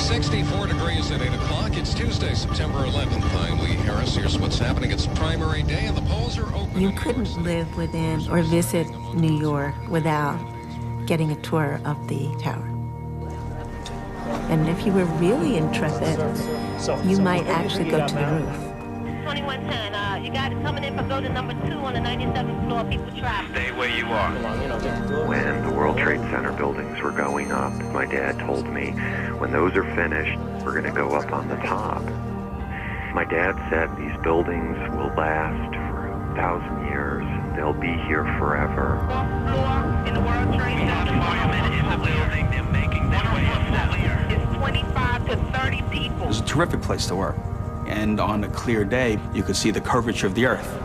64 degrees at 8 o'clock. It's Tuesday, September 11th. I'm Lee Harris. Here's what's happening. It's primary day, and the polls are open. You couldn't live within or visit New York without getting a tour of the tower. And if you were really intrepid, you might actually go to the roof. 2110, you got it coming in for building number 2 on the 97th floor. People trapped. Stay where you are. When the World Trade Center buildings were going up, my dad told me, when those are finished, we're going to go up on the top. My dad said these buildings will last for 1,000 years. They'll be here forever. In the World Trade Center. Firemen in the building. They're making their way up here. It's 25 to 30 people. It's a terrific place to work. And on a clear day, you could see the curvature of the Earth.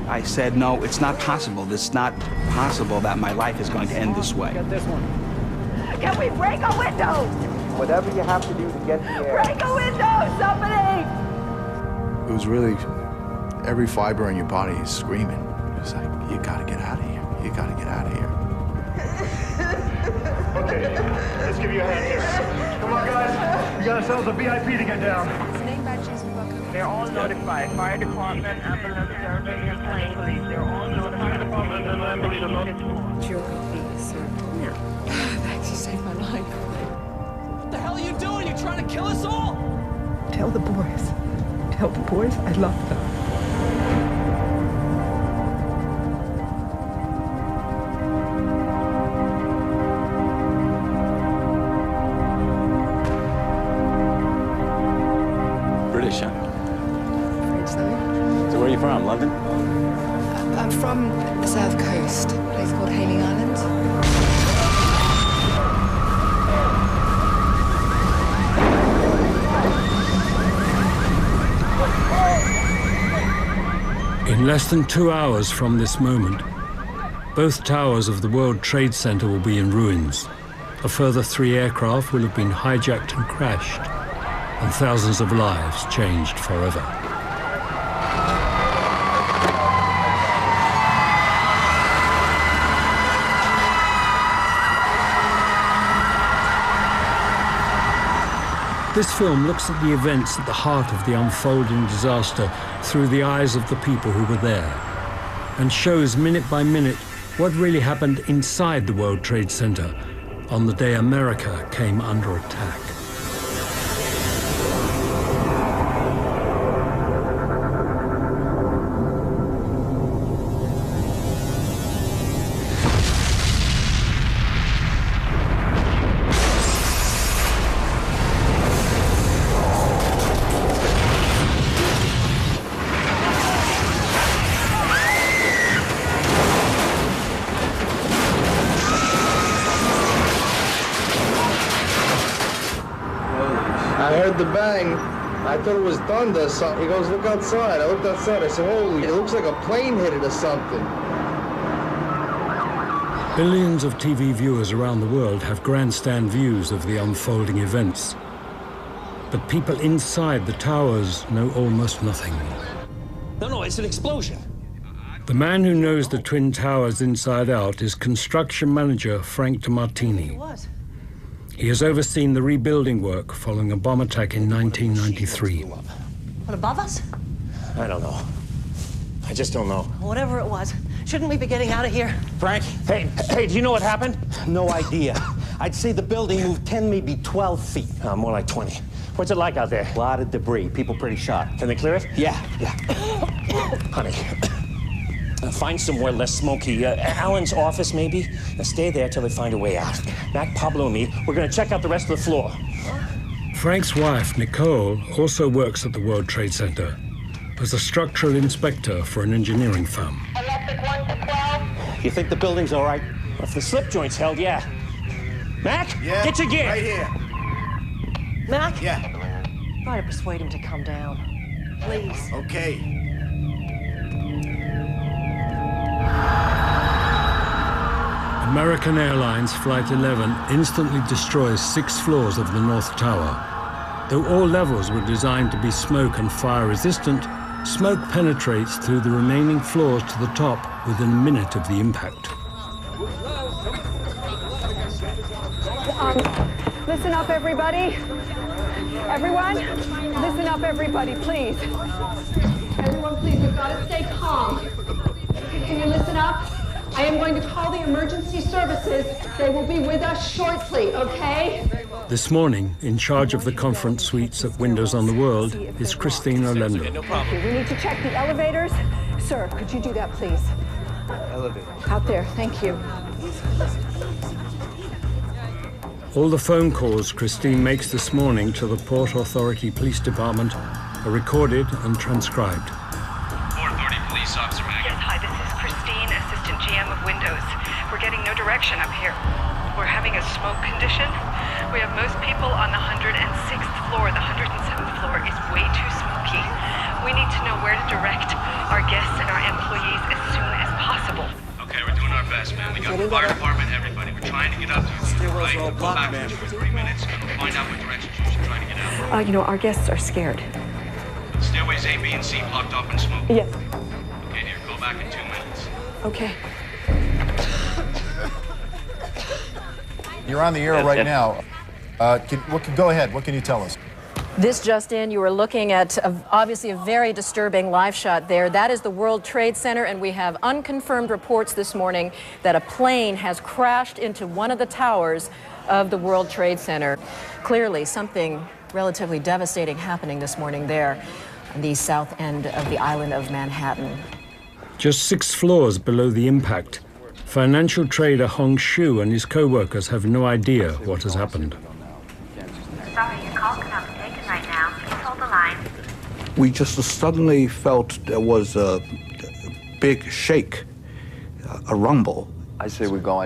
I said, no, it's not possible. It's not possible that my life is going to end this way. Get this one. Can we break a window? Whatever you have to do to get the air. Break a window, somebody! It was really, every fiber in your body is screaming. It was like, you gotta get out of here. You gotta get out of here. Okay, let's give you a hand here. Come on, guys. We got ourselves a VIP to get down. Name badges, they're all notified. Fire department, ambulance service, and plane police. They're all notified. Department and ambulance. Your copy, sir. No. Thanks, you saved my life. What the hell are you doing? You trying to kill us all? Tell the boys. Tell the boys I love them. British, huh? Afraid so. So where are you from? London? I'm from the south coast, a place called Hayling Island. In less than 2 hours from this moment, both towers of the World Trade Center will be in ruins. A further 3 aircraft will have been hijacked and crashed, and thousands of lives changed forever. This film looks at the events at the heart of the unfolding disaster through the eyes of the people who were there, and shows minute by minute what really happened inside the World Trade Center on the day America came under attack. I heard the bang. I thought it was thunder or something. He goes, look outside. I looked outside. I said, holy, it looks like a plane hit it or something. Billions of TV viewers around the world have grandstand views of the unfolding events. But people inside the towers know almost nothing. No, it's an explosion. The man who knows the Twin Towers inside out is construction manager Frank DeMartini. What? He has overseen the rebuilding work following a bomb attack in 1993. What, above us? I don't know. I just don't know. Whatever it was. Shouldn't we be getting out of here? Frank? Hey, do you know what happened? No idea. I'd say the building moved 10, maybe 12 feet. More like 20. What's it like out there? A lot of debris. People pretty shot. Can they clear it? Yeah. Honey, find somewhere less smoky. Alan's office, maybe? Stay there till they find a way out. Mac, Pablo, and me, we're gonna check out the rest of the floor. Frank's wife, Nicole, also works at the World Trade Center as a structural inspector for an engineering firm. Electric 1 to 12. You think the building's all right? If the slip joint's held, yeah. Mac, Yeah, get your gear. right here. Mac? Yeah. Try to persuade him to come down. Please. Okay. American Airlines Flight 11 instantly destroys 6 floors of the North Tower. Though all levels were designed to be smoke and fire resistant, smoke penetrates through the remaining floors to the top within a minute of the impact. Listen listen up, everybody. Everyone, listen up, everybody, please. Everyone, please, we've got to stay calm. Can you listen up? I am going to call the emergency services. They will be with us shortly, okay? This morning, in charge of the conference suites at Windows on the World is Christine Orlando. Thank you. We need to check the elevators. Sir, could you do that, please? Elevator. Out there, thank you. All the phone calls Christine makes this morning to the Port Authority Police Department are recorded and transcribed. Port Authority Police Officer Maggie. Yes, hi, this is Christine, Assistant GM of Windows. We're getting no direction up here. We're having a smoke condition. We have most people on the 106th floor. The 107th floor is way too smoky. We need to know where to direct our guests and our employees as soon as possible. Okay, we're doing our best, man. We got the fire department, everybody. We're trying to get up to you. Right? We'll go back for 2 or 3 minutes and we'll find out what directions you should try to get out. You know, our guests are scared. Stairways A, B, and C blocked off and smoke. Yes. Okay, dear, go back in 2 minutes. Okay. You're on the air right now. Go ahead. What can you tell us? This just in, you were looking at obviously a very disturbing live shot there. That is the World Trade Center, and we have unconfirmed reports this morning that a plane has crashed into one of the towers of the World Trade Center. Clearly, something relatively devastating happening this morning there on the south end of the island of Manhattan. Just 6 floors below the impact, financial trader Hong Shu and his co-workers have no idea what has happened. Sorry, your call cannot be taken right now. Please hold the line. We just suddenly felt there was a big shake, a rumble. I say we go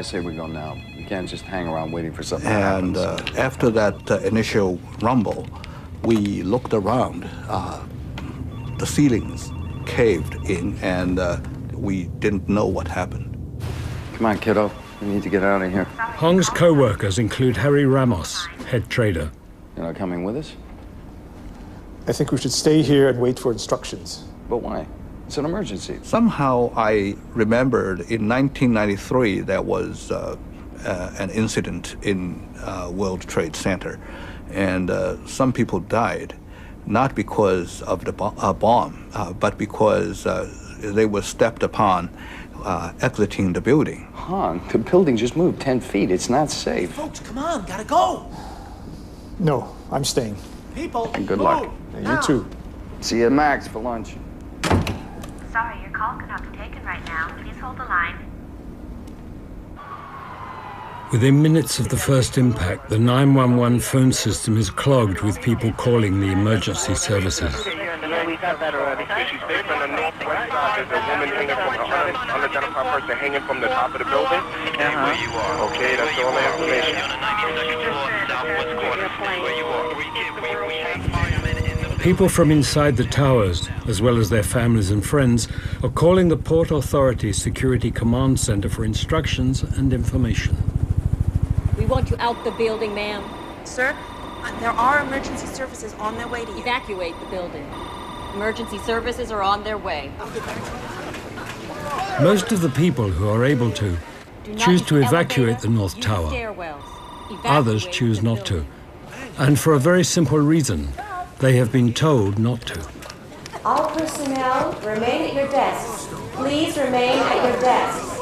now. We can't just hang around waiting for something to happen. And after that initial rumble, we looked around. The ceilings caved in, and we didn't know what happened. Come on, kiddo. We need to get out of here. Hong's co-workers include Harry Ramos, head trader. You're not coming with us? I think we should stay here and wait for instructions. But why? It's an emergency. Somehow I remembered in 1993 there was an incident in World Trade Center, and some people died, not because of the bomb, but because they were stepped upon exiting the building. Han, the building just moved 10 feet. It's not safe. Folks, come on, gotta go. No, I'm staying. People, and good luck. And you too. See you at Max for lunch. Sorry, your call cannot be taken right now. Please hold the line. Within minutes of the first impact, the 911 phone system is clogged with people calling the emergency services. We got that already. She's based on the northwest side. There's a woman hanging from an unidentified person hanging from the top of the building. Where you are. Okay, that's all the information. You're on the 92nd floor, southwest corner. Where you are. People from inside the towers, as well as their families and friends, are calling the Port Authority Security Command Center for instructions and information. We want you out the building, ma'am. Sir, there are emergency services on their way to you. Evacuate the building. Emergency services are on their way. Most of the people who are able to choose to evacuate the North Tower. Others choose not to. And for a very simple reason. They have been told not to. All personnel, remain at your desks. Please remain at your desks.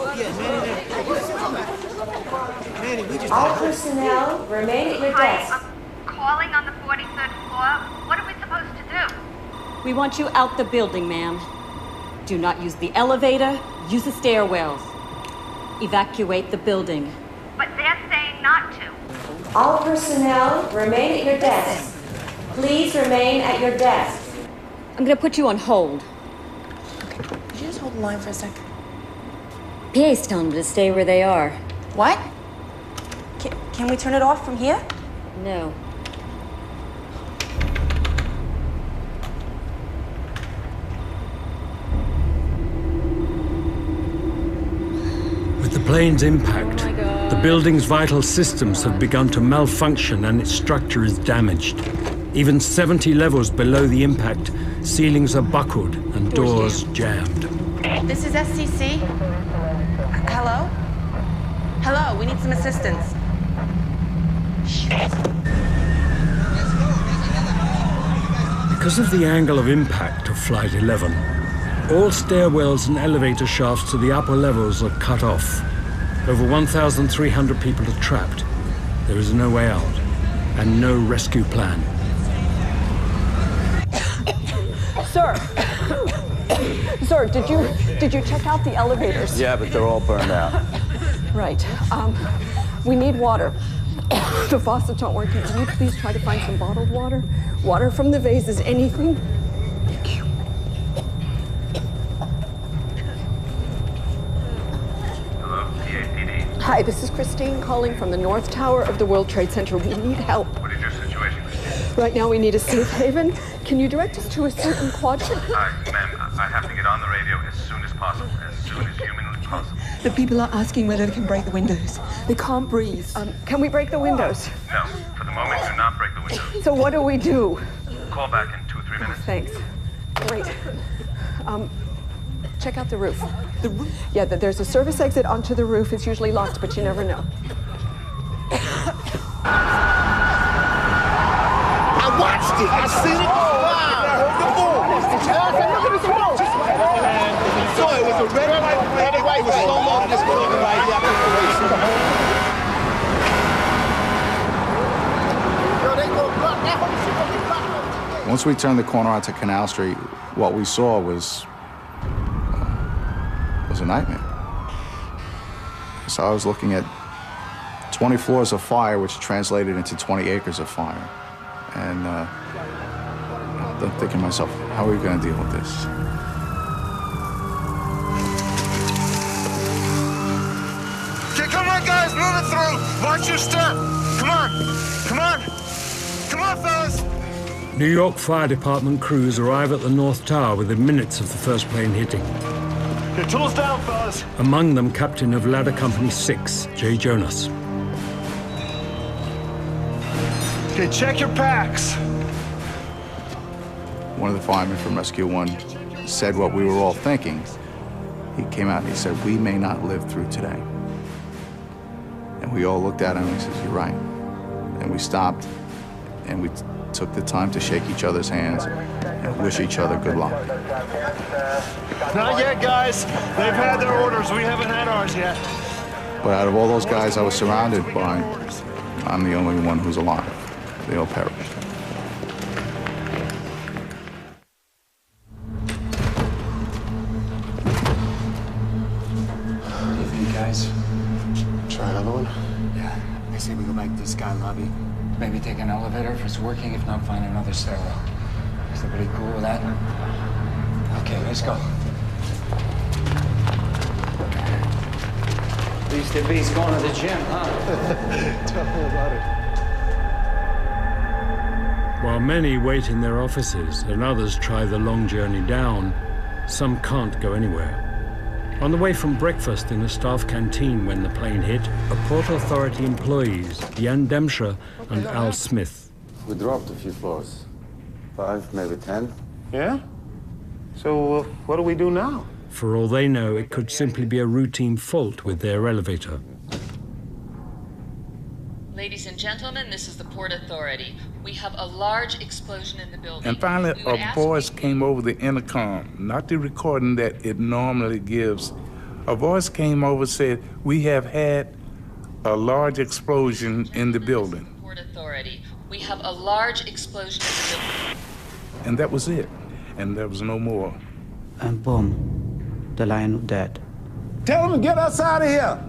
All personnel, remain at your desks. I'm calling on the 43rd floor. What are we supposed to do? We want you out the building, ma'am. Do not use the elevator, use the stairwells. Evacuate the building. But they're saying not to. All personnel, remain at your desks. Please remain at your desks. I'm going to put you on hold. Could you just hold the line for a sec? PA's telling them to stay where they are. What? Can we turn it off from here? No. With the plane's impact, the building's vital systems have begun to malfunction and its structure is damaged. Even 70 levels below the impact, ceilings are buckled and doors jammed. This is SCC. Hello? Hello, we need some assistance. Because of the angle of impact of Flight 11, all stairwells and elevator shafts to the upper levels are cut off. Over 1,300 people are trapped. There is no way out and no rescue plan. Sir, sir, did you check out the elevators? Yeah, but they're all burned out. Right. We need water. The faucets aren't working. Can you please try to find some bottled water? Water from the vases, anything? Hello, PAPD. Hi, this is Christine calling from the North Tower of the World Trade Center. We need help. What is your situation? Right now we need a safe haven. Can you direct us to a certain quadrant? Ma'am, I have to get on the radio as soon as possible, as soon as humanly possible. The people are asking whether they can break the windows. They can't breathe. Can we break the windows? No, for the moment, do not break the windows. So what do we do? Call back in 2 or 3 minutes. Thanks. Great. Check out the roof. The roof? Yeah, there's a service exit onto the roof. It's usually locked, but you never know. I watched it. I seen it. Look at the smoke. So it was a red and white. It was so long. This building right here. Once we turned the corner onto Canal Street, what we saw was a nightmare. So I was looking at 20 floors of fire, which translated into 20 acres of fire. And I'm thinking to myself, how are we going to deal with this? Okay, come on, guys, move it through. Watch your step. Come on, come on, come on, fellas. New York Fire Department crews arrive at the North Tower within minutes of the first plane hitting. Get tools down, fellas. Among them, Captain of Ladder Company 6, Jay Jonas. Okay, check your packs. One of the firemen from Rescue 1 said what we were all thinking. He came out and he said, we may not live through today. And we all looked at him and he says, you're right. And we stopped and we took the time to shake each other's hands and wish each other good luck. Not yet, guys. They've had their orders. We haven't had ours yet. But out of all those guys I was surrounded by, I'm the only one who's alive. They all perished. What do you think, guys? Try another one? Yeah. I say we go back to the Sky Lobby. Maybe take an elevator if it's working. If not, find another stairwell. Is everybody cool with that? Okay, let's go. At least the beast going to the gym, huh? Tell me about it. While many wait in their offices and others try the long journey down, some can't go anywhere. On the way from breakfast in a staff canteen when the plane hit, are Port Authority employees Jan Demscher and Al Smith. We dropped a few floors. 5, maybe 10. Yeah? So what do we do now? For all they know, it could simply be a routine fault with their elevator. Ladies and gentlemen, this is the Port Authority. We have a large explosion in the building. And finally, a voice came over the intercom, not the recording that it normally gives. A voice came over and said, we have had a large explosion in the building. Port Authority. We have a large explosion in the building. And that was it. And there was no more. And boom, the line was dead. Tell them to get us out of here.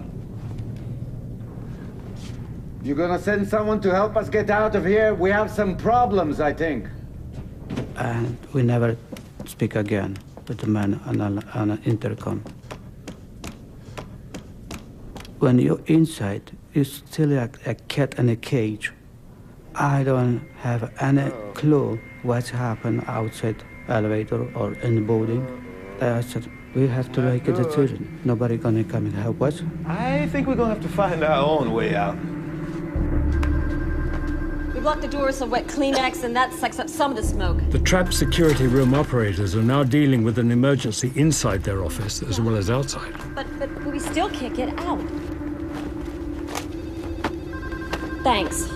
You're gonna send someone to help us get out of here? We have some problems, I think. And we never speak again with the man on an intercom. When you're inside, you're still like a cat in a cage. I don't have any clue what's happened outside elevator or in the building. I said, we have to make a decision. Nobody gonna come and help us. I think we're gonna have to find our own way out. We blocked the doors with wet Kleenex, and that sucks up some of the smoke. The trapped security room operators are now dealing with an emergency inside their office as well as outside. But we still can't get out. Thanks.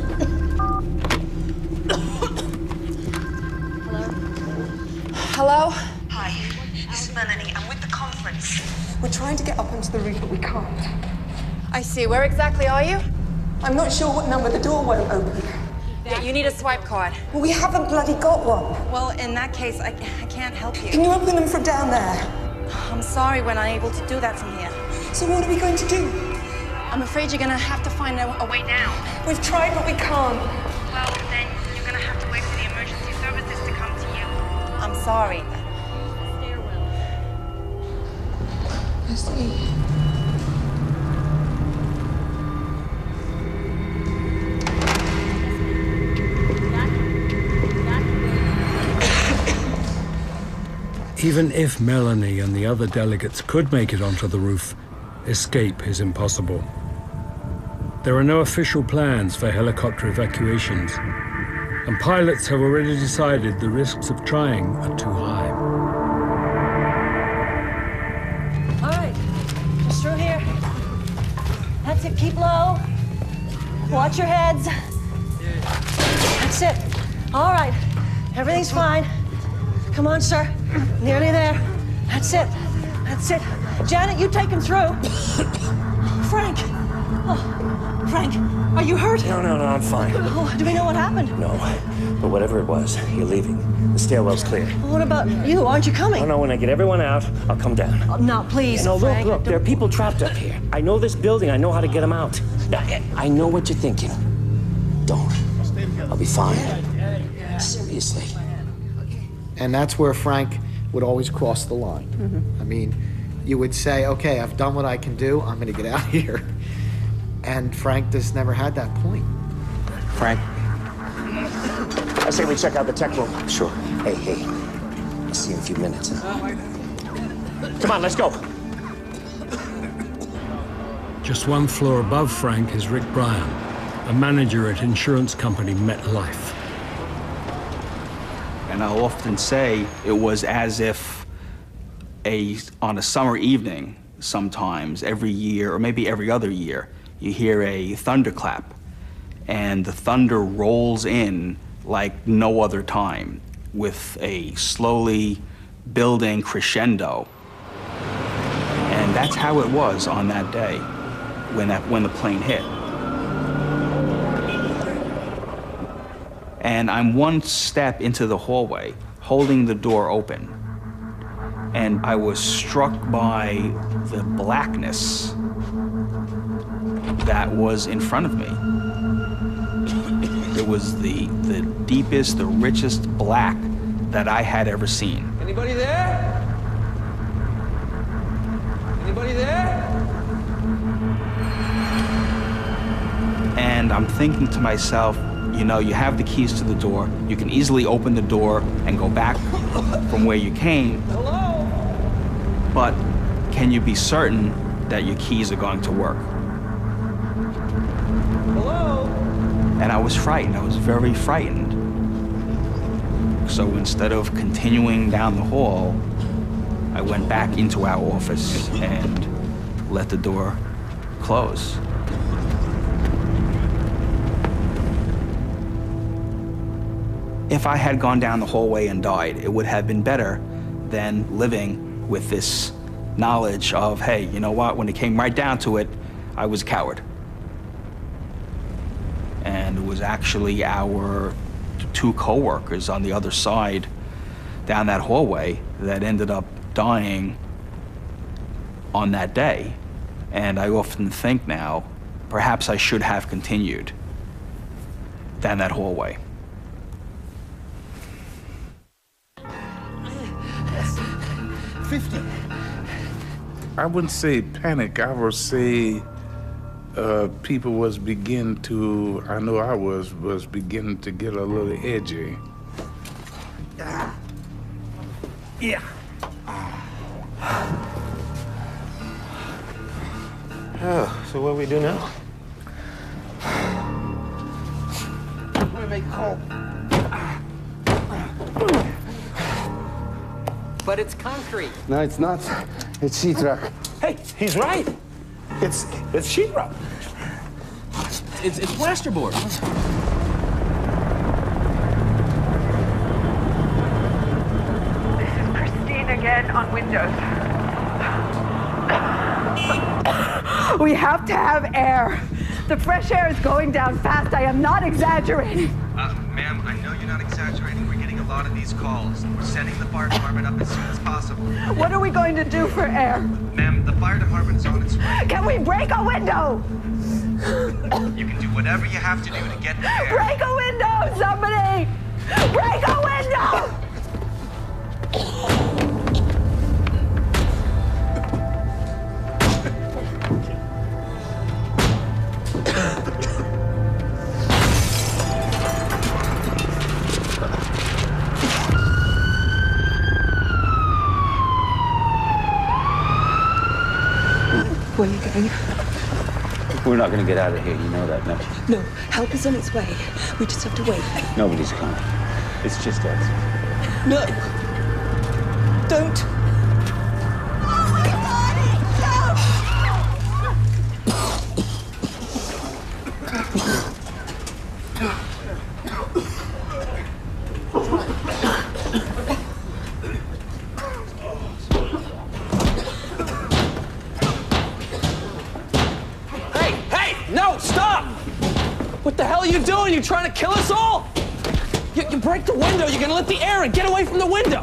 Hello? Hi, this is Melanie. I'm with the conference. We're trying to get up onto the roof, but we can't. I see. Where exactly are you? I'm not sure what number. The door won't open. Yeah, you need a swipe card. Well, we haven't bloody got one. Well, in that case, I can't help you. Can you open them from down there? I'm sorry, we're not able to do that from here. So what are we going to do? I'm afraid you're gonna have to find a way down. We've tried, but we can't. Well, then you're gonna have to wait for the emergency services to come to you. I'm sorry. I see. Even if Melanie and the other delegates could make it onto the roof, escape is impossible. There are no official plans for helicopter evacuations, and pilots have already decided the risks of trying are too high. All right, just through here. That's it, keep low. Watch your heads. That's it. All right, everything's fine. Come on, sir. Nearly there. That's it. That's it. Janet, you take him through. Frank. Oh, Frank, are you hurt? No, I'm fine. Oh, do we know what happened? No, but whatever it was, you're leaving. The stairwell's clear. Well, what about you? Aren't you coming? No, when I get everyone out, I'll come down. Oh, no, please, No, Frank. look, there are people trapped up here. I know this building. I know how to get them out. Now, I know what you're thinking. Don't. I'll be fine. Seriously. And that's where Frank would always cross the line. I mean, you would say, okay, I've done what I can do, I'm gonna get out of here. And Frank just never had that point. Frank, I say we check out the tech room. Sure. Hey, I'll see you in a few minutes. Huh? Come on, let's go. Just one floor above Frank is Rick Bryan, a manager at insurance company MetLife. And I'll often say it was as if on a summer evening, sometimes every year, or maybe every other year, you hear a thunderclap, and the thunder rolls in like no other time, with a slowly building crescendo. And that's how it was on that day, when the plane hit. And I'm one step into the hallway, holding the door open. And I was struck by the blackness that was in front of me. It was the deepest, the richest black that I had ever seen. Anybody there? Anybody there? And I'm thinking to myself, you know, you have the keys to the door. You can easily open the door and go back from where you came. Hello? But can you be certain that your keys are going to work? Hello? And I was frightened. I was very frightened. So instead of continuing down the hall, I went back into our office and let the door close. If I had gone down the hallway and died, it would have been better than living with this knowledge of, hey, you know what, when it came right down to it, I was a coward. And it was actually our two coworkers on the other side down that hallway that ended up dying on that day. And I often think now, perhaps I should have continued down that hallway. 50. I wouldn't say panic. I would say people was beginning to, I know I was beginning to get a little edgy. Yeah. Oh, so what do we do now? I'm gonna make a call. But it's concrete. No, it's not. It's sheetrock. Hey, he's right. It's sheetrock. It's plasterboard. This is Christine again on Windows. We have to have air. The fresh air is going down fast. I am not exaggerating. Ma'am, I know you're not exaggerating. We're getting a lot of these calls. We're sending the fire department up as soon as possible. What are we going to do for air? Ma'am, the fire department is on its way. Can we break a window? You can do whatever you have to do to get the air. Break a window, somebody! Break a window! Where are you going? We're not going to get out of here, you know that, no? No, help is on its way. We just have to wait. Nobody's coming. It's just us. No! Don't! What the hell are you doing? You trying to kill us all? You break the window, you're gonna let the air in. Get away from the window.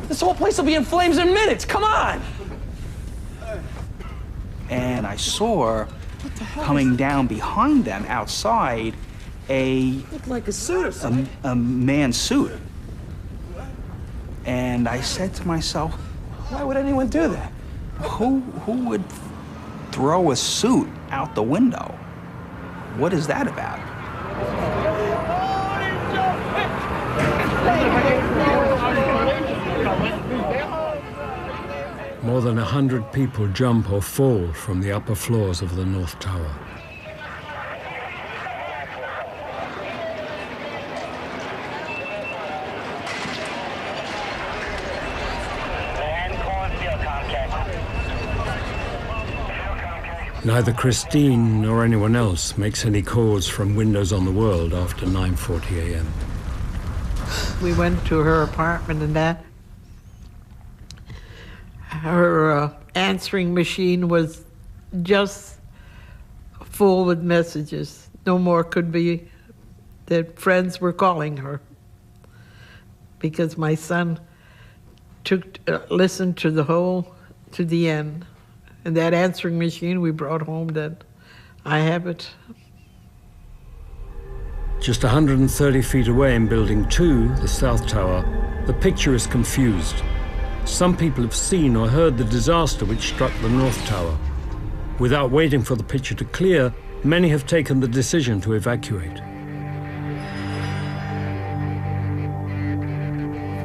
This whole place will be in flames in minutes. Come on. And I saw coming down behind them outside Looked like a suit or something. a man's suit. And I said to myself, why would anyone do that? Who would throw a suit out the window? What is that about? More than 100 people jump or fall from the upper floors of the North Tower. Neither Christine nor anyone else makes any calls from windows on the world after 9:40 a.m. We went to her apartment and that. Her answering machine was just full with messages. No more could be that friends were calling her. Because my son listened to the end. And that answering machine we brought home, that I have it. Just 130 feet away in Building 2, the South Tower, the picture is confused. Some people have seen or heard the disaster which struck the North Tower. Without waiting for the picture to clear, many have taken the decision to evacuate. If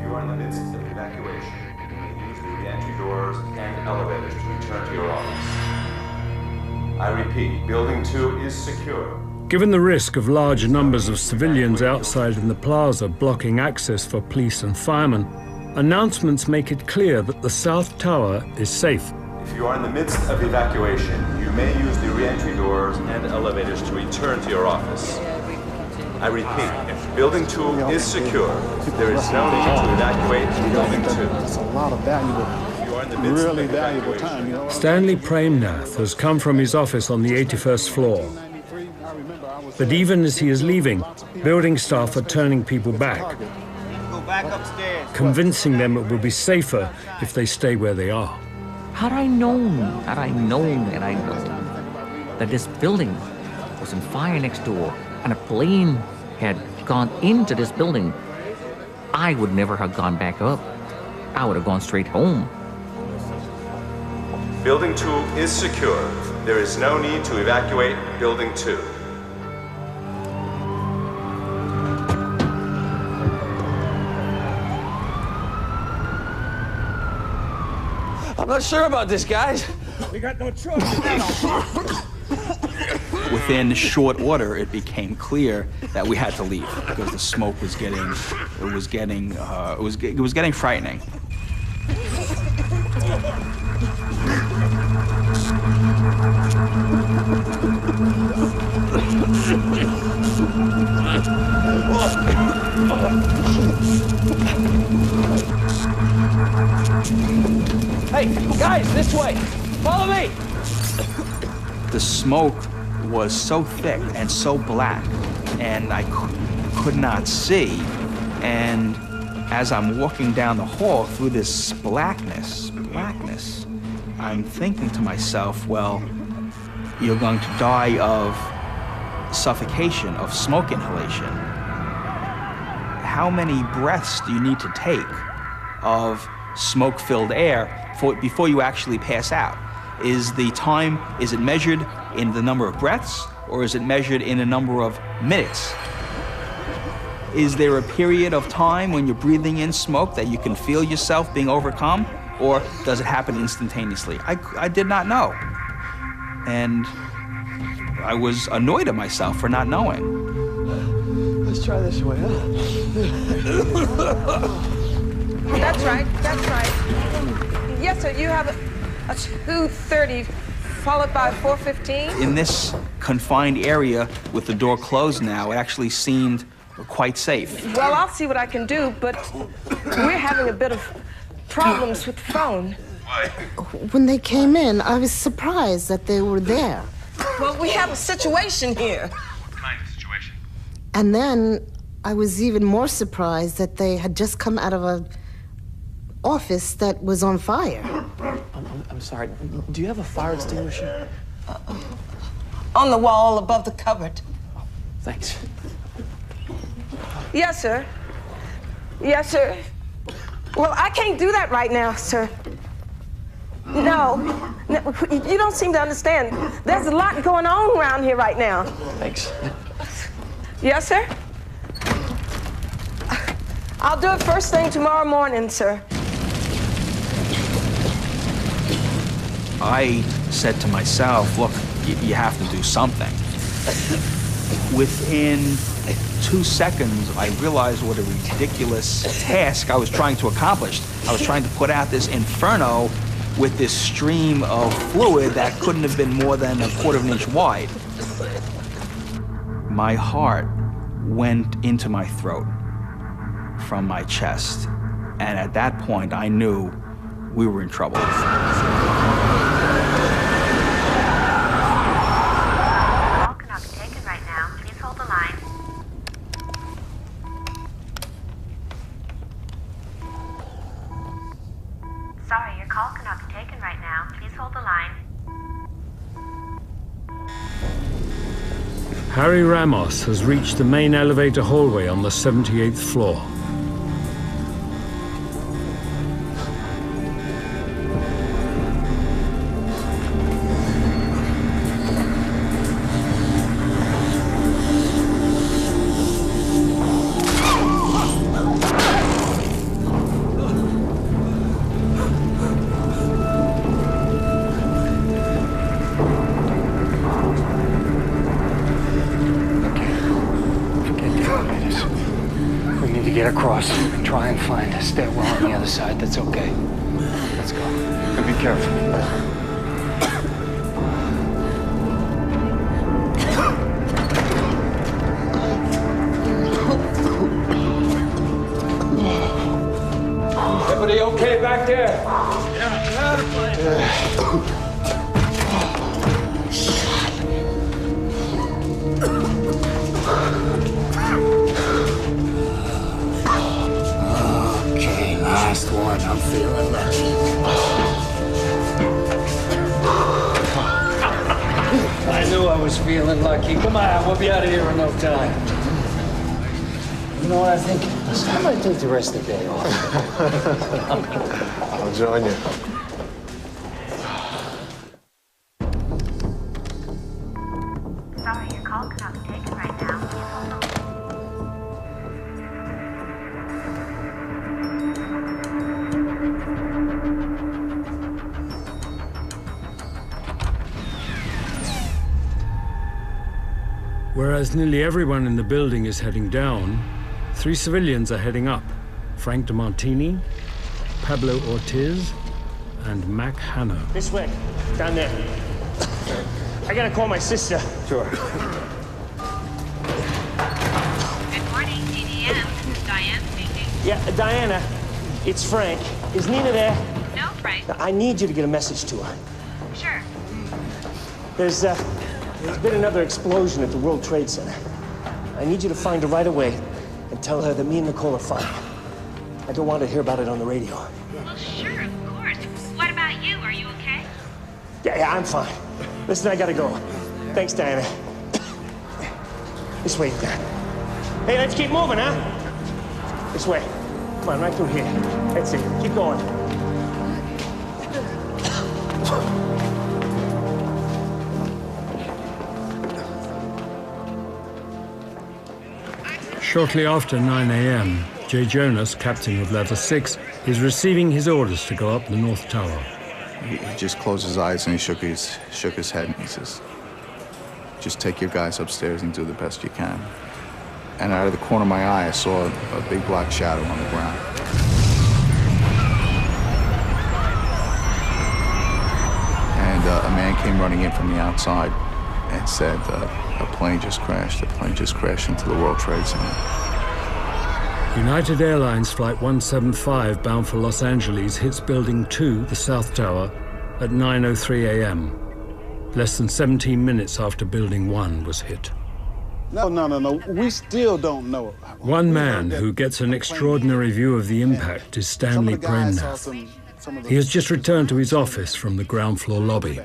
you are in the midst of evacuation, you may use the re-entry doors and elevators to return to your office. I repeat, Building 2 is secure. Given the risk of large numbers of civilians outside in the plaza blocking access for police and firemen, announcements make it clear that the South Tower is safe. If you are in the midst of evacuation, you may use the re-entry doors and elevators to return to your office. I repeat, if Building 2 is secure, there is no need to evacuate Building 2. It's a lot of valuable, really valuable time, you know. Stanley Premnath has come from his office on the 81st floor. But even as he is leaving, building staff are turning people back, Go back upstairs. convincing them it will be safer if they stay where they are. Had I known that this building was on fire next door and a plane had gone into this building, I would never have gone back up. I would have gone straight home. Building 2 is secure. There is no need to evacuate Building 2. I'm not sure about this, guys. We got no choice. Within short order, it became clear that we had to leave because the smoke was getting frightening. Hey, guys, this way. Follow me. The smoke was so thick and so black, and I could not see. And as I'm walking down the hall through this blackness, I'm thinking to myself, well, you're going to die of suffocation, of smoke inhalation. How many breaths do you need to take of smoke-filled air before you actually pass out? Is it measured in the number of breaths, or is it measured in a number of minutes? Is there a period of time when you're breathing in smoke that you can feel yourself being overcome, or does it happen instantaneously? I did not know. And I was annoyed at myself for not knowing. Let's try this way, huh? That's right. Yes, sir, you have a 2:30 followed by 4:15. In this confined area with the door closed now, it actually seemed quite safe. Well, I'll see what I can do, but we're having a bit of problems with the phone. When they came in, I was surprised that they were there. Well, we have a situation here. What kind of situation? And then I was even more surprised that they had just come out of an office that was on fire. I'm sorry. Do you have a fire extinguisher? On the wall above the cupboard. Thanks. Yes, sir. Yes, sir. Well, I can't do that right now, sir. No, you don't seem to understand. There's a lot going on around here right now. Thanks. Yes, sir? I'll do it first thing tomorrow morning, sir. I said to myself, look, you have to do something. Within 2 seconds, I realized what a ridiculous task I was trying to accomplish. I was trying to put out this inferno with this stream of fluid that couldn't have been more than a quarter of an inch wide. My heart went into my throat from my chest, and at that point, I knew we were in trouble. Sorry, your call cannot be taken right now. Please hold the line. Harry Ramos has reached the main elevator hallway on the 78th floor. Get across and try and find a stairwell on the other side. That's okay. Let's go. And be careful. Everybody okay back there? Last one, I'm feeling lucky. I knew I was feeling lucky. Come on, we'll be out of here in no time. You know what I think? I might take the rest of the day off. I'll join you. Sorry, your call cannot be taken right now. Please hold the line. Whereas nearly everyone in the building is heading down, 3 civilians are heading up. Frank DeMartini, Pablo Ortiz, and Mac Hanno. This way, down there. I gotta call my sister. Sure. Yeah, Diana, it's Frank. Is Nina there? No, Frank. I need you to get a message to her. Sure. There's been another explosion at the World Trade Center. I need you to find her right away and tell her that me and Nicole are fine. I don't want her to hear about it on the radio. Well, sure, of course. What about you? Are you okay? Yeah, I'm fine. Listen, I gotta go. Thanks, Diana. This way, Dan. Hey, let's keep moving, huh? This way. Come on, right through here. That's it. Keep going. Shortly after 9 a.m., J. Jonas, captain of Level 6, is receiving his orders to go up the North Tower. He just closed his eyes and he shook his head and he says, just take your guys upstairs and do the best you can. And out of the corner of my eye, I saw a big black shadow on the ground. And a man came running in from the outside and said, a plane just crashed. A plane just crashed into the World Trade Center. United Airlines Flight 175 bound for Los Angeles hits Building 2, the South Tower, at 9:03 a.m., less than 17 minutes after Building 1 was hit. No. We still don't know. One man who gets an extraordinary view of the impact is Stanley Premnath. He has just returned to his office from the ground floor lobby.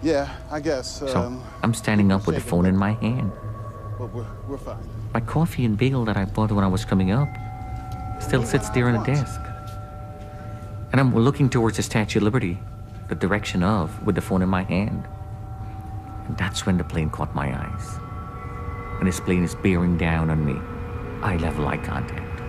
Yeah, I guess. So I'm standing up with the phone in my hand. But we're fine. My coffee and bagel that I bought when I was coming up still sits there on the desk. And I'm looking towards the Statue of Liberty, the direction of, with the phone in my hand. And that's when the plane caught my eyes. And this plane is bearing down on me. Eye level eye contact.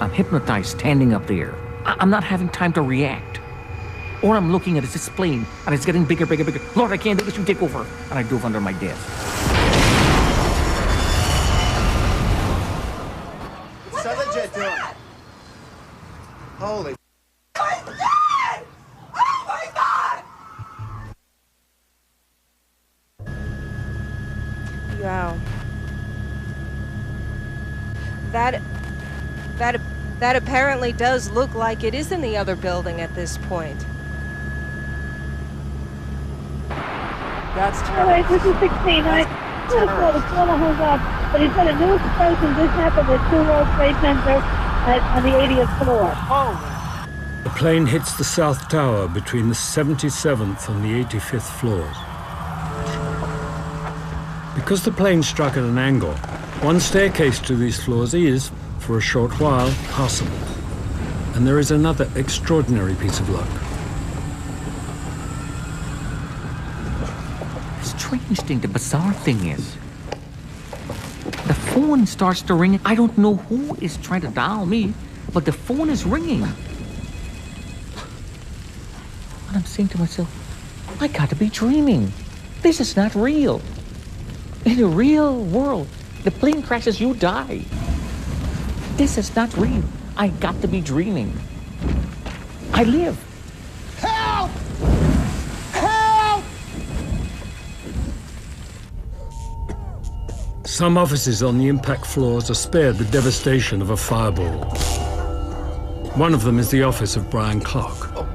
I'm hypnotized standing up there. I'm not having time to react. All I'm looking at is this plane, and it's getting bigger, bigger, bigger. Lord, I can't do this, you take over. And I dove under my desk. What's that jet doing? Holy. I'm dead! Oh my God! Wow. That apparently does look like it is in the other building at this point. That's terrible. All right, this is 16. I could have thought it's going to hung up, but he's got a new explosion. This happened at 2 World Trade Center on the 80th floor. Oh. The plane hits the South Tower between the 77th and the 85th floors. Because the plane struck at an angle, one staircase to these floors is, for a short while, passable. And there is another extraordinary piece of luck. The strange thing, the bizarre thing is, the phone starts to ring. I don't know who is trying to dial me, but the phone is ringing. And I'm saying to myself, I got to be dreaming. This is not real. In the real world, the plane crashes, you die. This is not real. I got to be dreaming. I live. Help! Help! Some offices on the impact floors are spared the devastation of a fireball. One of them is the office of Brian Clark.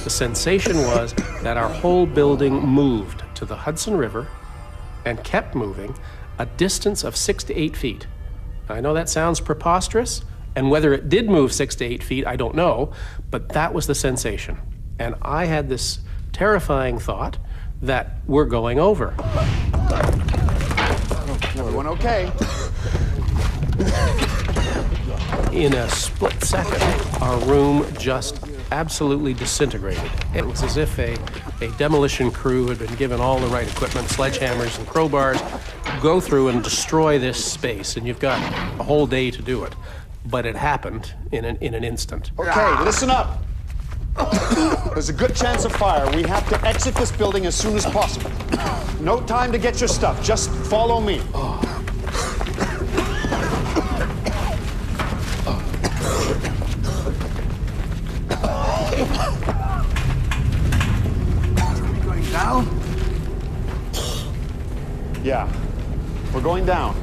The sensation was that our whole building moved to the Hudson River and kept moving a distance of 6 to 8 feet. I know that sounds preposterous, and whether it did move 6 to 8 feet, I don't know, but that was the sensation. And I had this terrifying thought that we're going over. Everyone okay? In a split second, our room just absolutely disintegrated. It was as if a demolition crew had been given all the right equipment, sledgehammers and crowbars, go through and destroy this space, and you've got a whole day to do it. But it happened in an instant. Okay, listen up. There's a good chance of fire. We have to exit this building as soon as possible. No time to get your stuff. Just follow me. Yeah. We're going down.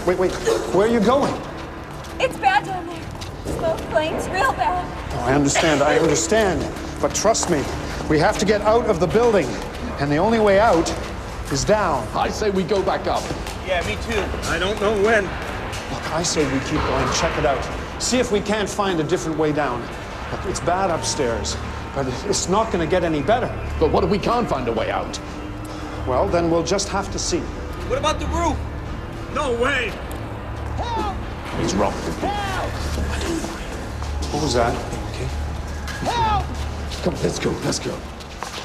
Wait. Where are you going? It's bad down there. Smoke, flames, real bad. Oh, I understand. But trust me, we have to get out of the building. And the only way out is down. I say we go back up. Yeah, me too. I don't know when. Look, I say we keep going, check it out. See if we can't find a different way down. Look, it's bad upstairs, but it's not gonna get any better. But what if we can't find a way out? Well, then we'll just have to see. What about the roof? No way. Help! He's wrong. Help! What was that? Help! Come, let's go.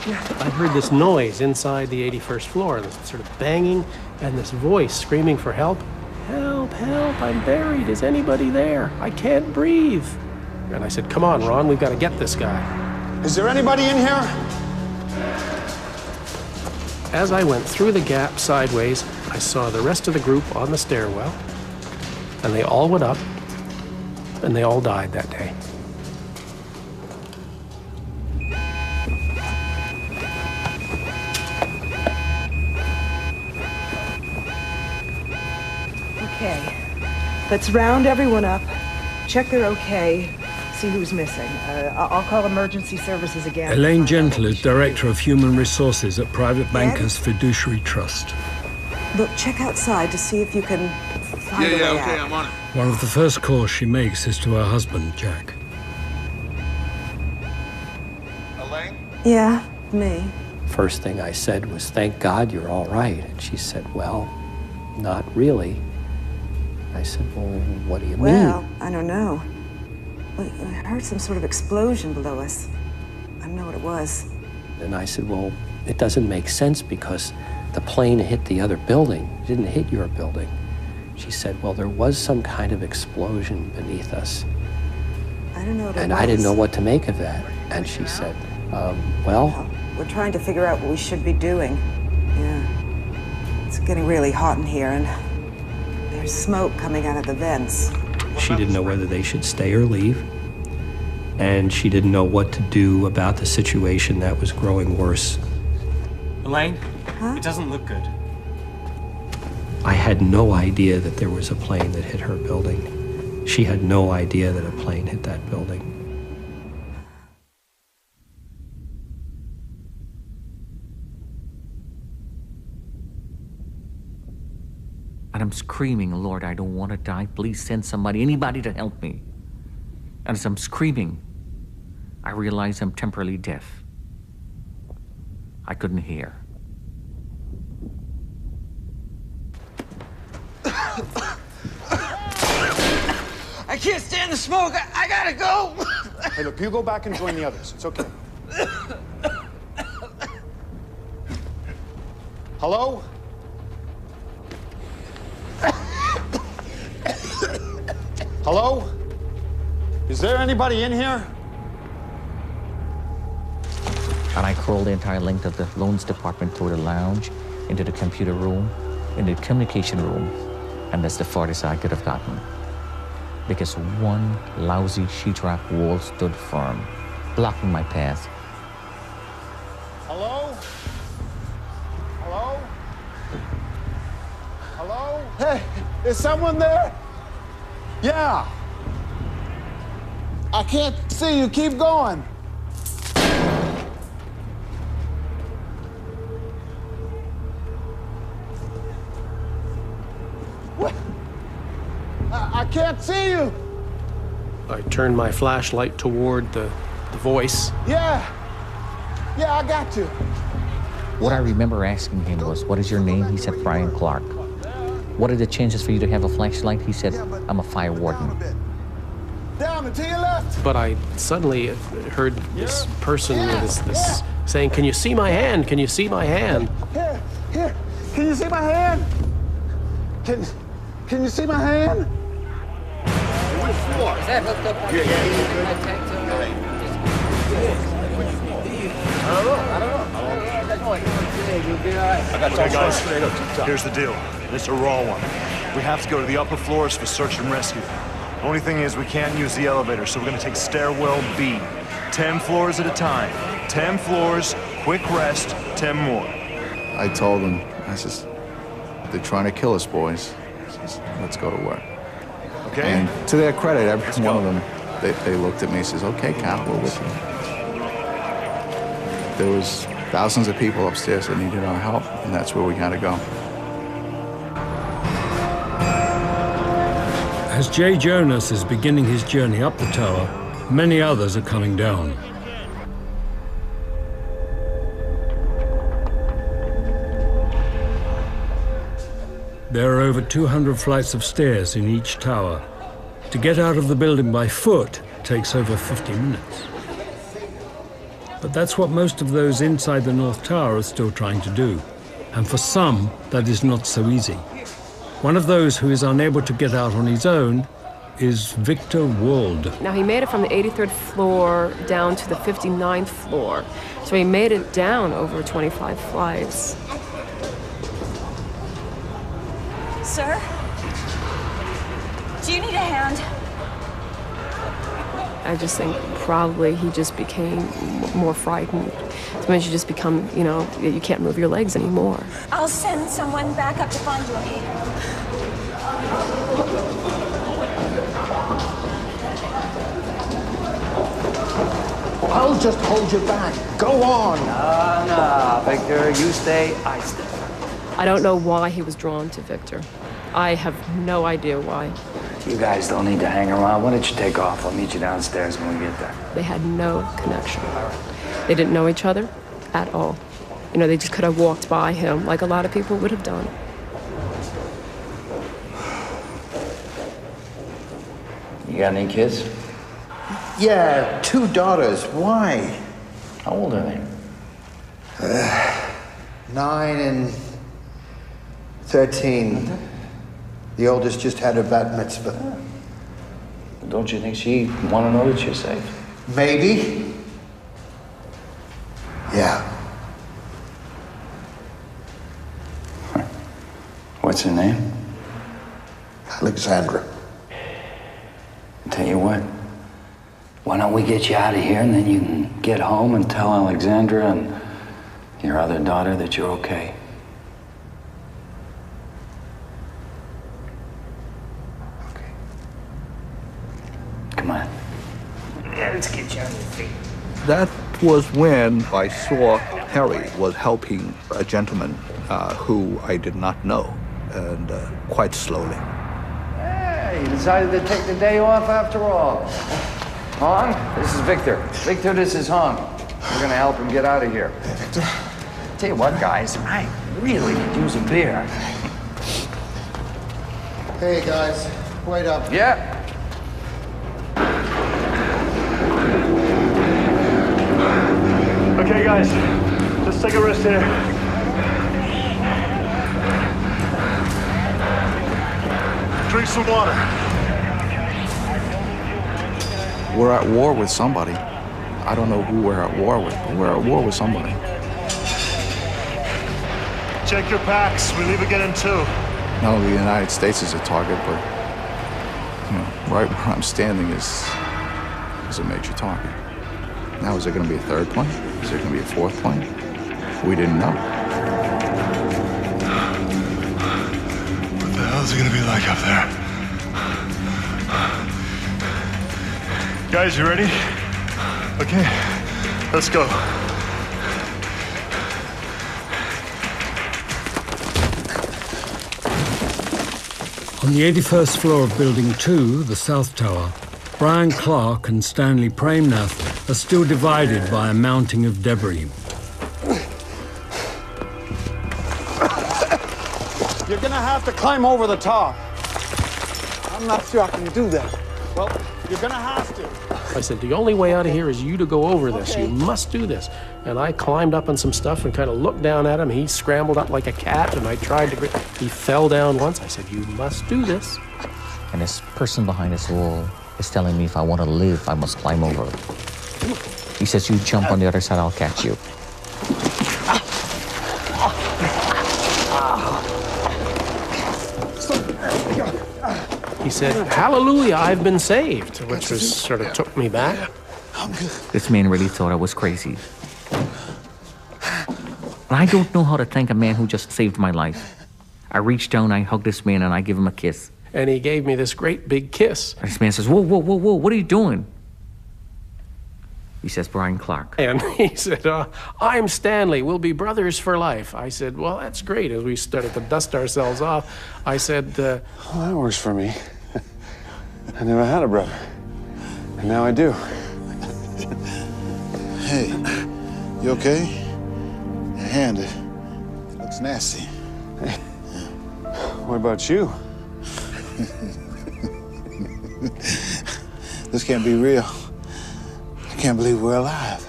I heard this noise inside the 81st floor, this sort of banging, and this voice screaming for help. Help, help, I'm buried. Is anybody there? I can't breathe. And I said, come on, Ron, we've got to get this guy. Is there anybody in here? As I went through the gap sideways, I saw the rest of the group on the stairwell, and they all went up, and they all died that day. Okay, let's round everyone up, check they're okay, see who's missing. I'll call emergency services again. Elaine Gentle is Director of Human Resources at Private Bankers Fiduciary Trust. Look, check outside to see if you can find a way out. Okay, I'm on it. One of the first calls she makes is to her husband, Jack. Elaine? Yeah, me. First thing I said was, thank God you're all right. And she said, well, not really. I said, well, what do you mean? Well, I don't know. I heard some sort of explosion below us. I don't know what it was. And I said, well, it doesn't make sense because the plane hit the other building. It didn't hit your building. She said, well, there was some kind of explosion beneath us. I don't know what it was. And I didn't know what to make of that. And she said, well... We're trying to figure out what we should be doing. Yeah. It's getting really hot in here, and there's smoke coming out of the vents. She didn't know whether they should stay or leave. And she didn't know what to do about the situation that was growing worse. Elaine? It doesn't look good. I had no idea that there was a plane that hit her building. She had no idea that a plane hit that building. And I'm screaming, Lord, I don't want to die. Please send somebody, anybody to help me. And as I'm screaming, I realize I'm temporarily deaf. I couldn't hear. I can't stand the smoke. I gotta go. Hey, look, you go back and join the others. It's okay. Hello? Hello? Is there anybody in here? And I crawled the entire length of the loans department through the lounge, into the computer room, into the communication room, and that's the farthest I could have gotten. Because one lousy sheetrock wall stood firm, blocking my path. Hello? Hello? Hello? Hey, is someone there? Yeah. I can't see you. Keep going. What? I can't see you. I turned my flashlight toward the voice. Yeah, I got you. What I remember asking him was, what is your name? He said, Brian Clark. What are the chances for you to have a flashlight? He said, I'm a fire warden. Down and to your left. But I suddenly heard this person with this saying, can you see my hand? Can you see my hand? Here. Can you see my hand? Can you see my hand? Which floor? Is that hooked up? I don't know. Okay, guys, here's the deal. It's a raw one. We have to go to the upper floors for search and rescue. The only thing is we can't use the elevator, so we're gonna take stairwell B. 10 floors at a time. 10 floors, quick rest, 10 more. I told them, I says, they're trying to kill us, boys. I says, let's go to work. Okay. And to their credit, every one of them, they looked at me and says, okay, Cal, we're with you. There was thousands of people upstairs that needed our help, and that's where we had to go. As Jay Jonas is beginning his journey up the tower, many others are coming down. There are over 200 flights of stairs in each tower. To get out of the building by foot takes over 50 minutes. But that's what most of those inside the North Tower are still trying to do. And for some, that is not so easy. One of those who is unable to get out on his own is Victor Wald. Now, he made it from the 83rd floor down to the 59th floor. So he made it down over 25 flights. Sir? Do you need a hand? I just think probably he just became more frightened. Sometimes you just become, you know, you can't move your legs anymore. I'll send someone back up to find you. I'll just hold you back. Go on. Nah, Victor, you stay, I stay. I don't know why he was drawn to Victor. I have no idea why. You guys don't need to hang around. Why don't you take off? I'll meet you downstairs when we get there. They had no connection. They didn't know each other at all. You know, they just could have walked by him like a lot of people would have done. You got any kids? Yeah, 2 daughters. Why? How old are they? 9 and 13. The oldest just had her bat mitzvah. Don't you think she'd want to know that you're safe? Maybe. Yeah. What's her name? Alexandra. I'll tell you what. Why don't we get you out of here and then you can get home and tell Alexandra and your other daughter that you're okay. Come on. Yeah, let's get you on your feet. That was when I saw Harry was helping a gentleman who I did not know, and quite slowly. Hey, you decided to take the day off after all. Hong, this is Victor. Victor, this is Hong. We're gonna help him get out of here. Hey, Victor. Tell you what, guys, I really could use a beer. Hey, guys. Wait up. Yeah. Okay, guys, let's take a rest here. Drink some water. We're at war with somebody. I don't know who we're at war with, but we're at war with somebody. Check your packs. We leave again in 2. Not only the United States is a target, but you know, right where I'm standing is a major target. Now, is there going to be a 3rd plane? Is there going to be a 4th plane? We didn't know. What the hell is it going to be like up there? Guys, you ready? Okay, let's go. On the 81st floor of Building 2, the South Tower, Brian Clark and Stanley Premnath are still divided by a mounting of debris. You're gonna have to climb over the top. I'm not sure I can do that. Well, you're gonna have to. I said, the only way out of here is you to go over this. Okay. You must do this. And I climbed up on some stuff and kind of looked down at him. He scrambled up like a cat, and I tried to... He fell down once. I said, you must do this. And this person behind this wall is telling me if I want to live, I must climb over. He says, you jump on the other side, I'll catch you. He said, hallelujah, I've been saved, which was sort of took me back. I'm good. This man really thought I was crazy. And I don't know how to thank a man who just saved my life. I reach down, I hug this man, and I give him a kiss. And he gave me this great big kiss. And this man says, whoa, whoa, whoa, whoa, what are you doing? He says, Brian Clark. And he said, I'm Stanley. We'll be brothers for life. I said, well, that's great. As we started to dust ourselves off, I said, well, that works for me. I never had a brother. And now I do. Hey, you okay? Your hand, it looks nasty. Hey, what about you? This can't be real. I can't believe we're alive.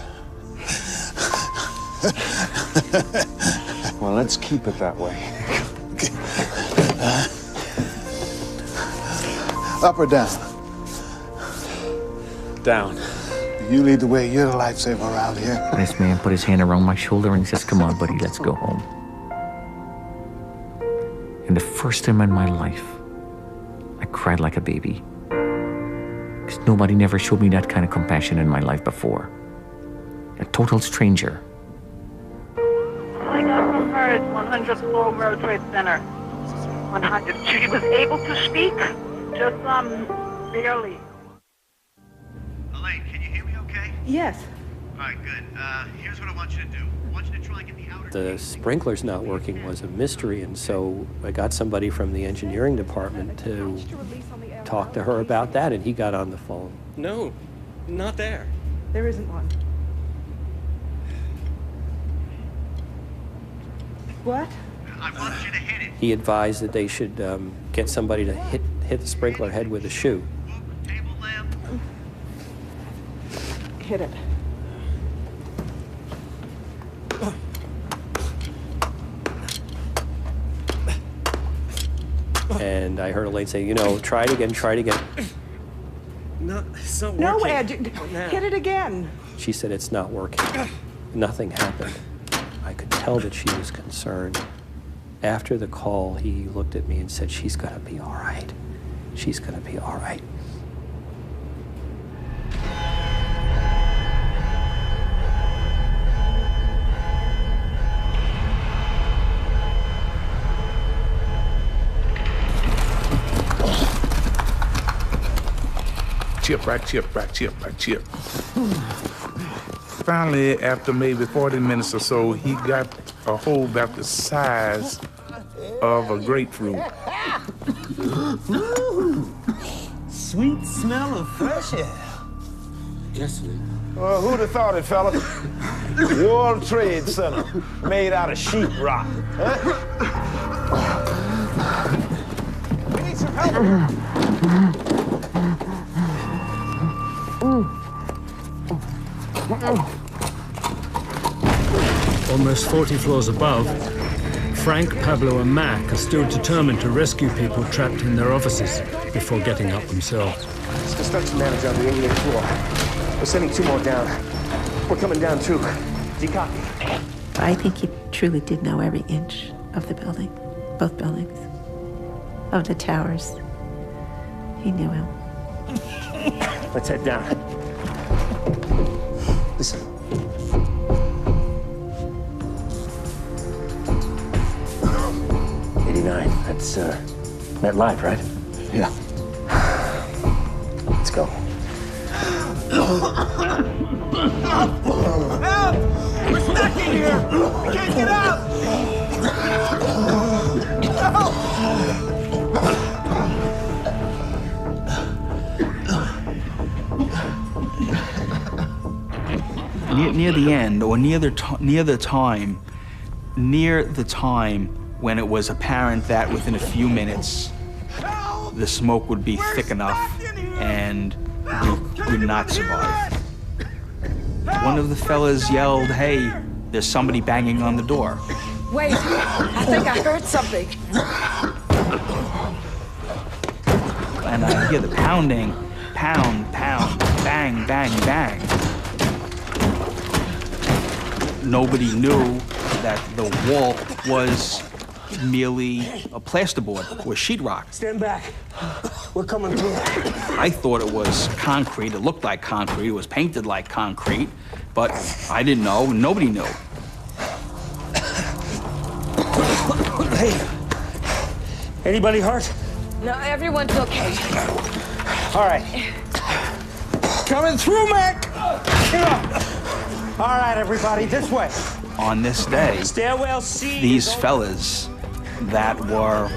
Well, let's keep it that way. Up or down? Down. You lead the way. You're the lifesaver around here. And this man put his hand around my shoulder and he says, come on, buddy, let's go home. And the first time in my life, I cried like a baby. Because nobody never showed me that kind of compassion in my life before. A total stranger. I got from her at 100 floor World Trade Center. 100. She was able to speak, just barely. Elaine, can you hear me okay? Yes. All right, good. Here's what I want you to do. I want you to try and get the outer... The sprinklers not working was a mystery, and so I got somebody from the engineering department to talk to her about that, and he got on the phone. No, not there. There isn't one. What? I want you to hit it. He advised that they should get somebody to hit the sprinkler head with a shoe. Table lamp. Hit it. And I heard Elaine say, you know, try it again, try it again. No, it's not working. No, Ed, hit it again. She said, it's not working. Nothing happened. I could tell that she was concerned. After the call, he looked at me and said, she's gonna be all right. She's gonna be all right. Chip, right, chip, right, chip, right, chip. Finally, after maybe 40 minutes or so, he got a hole about the size of a grapefruit. Sweet smell of fresh air. Yes, sir. Well, who'd have thought it, fella? World Trade Center, made out of sheetrock. Huh? We need some help. Almost 40 floors above, Frank, Pablo, and Mac are still determined to rescue people trapped in their offices before getting up themselves. It's construction manager on the 88th floor. We're sending 2 more down. We're coming down too. Do you copy? I think he truly did know every inch of the building, both buildings, of the towers. He knew him. Let's head down. Listen. That's that live, right? Yeah. Let's go. Help! We're stuck in here! We can't get out! Help! Near the end, or near the time when it was apparent that within a few minutes the smoke would be thick enough and we would not survive. One of the fellas yelled, "Hey, there's somebody banging on the door." Wait, I think I heard something. And I hear the pounding, pound, pound, bang, bang, bang. Nobody knew that the wall was merely a plasterboard or sheetrock. Stand back. We're coming through. I thought it was concrete. It looked like concrete. It was painted like concrete, but I didn't know. Nobody knew. Hey, anybody hurt? No, everyone's okay. All right. Coming through, Mac. All right, everybody, this way. On this day, Stairwell C. these fellas that were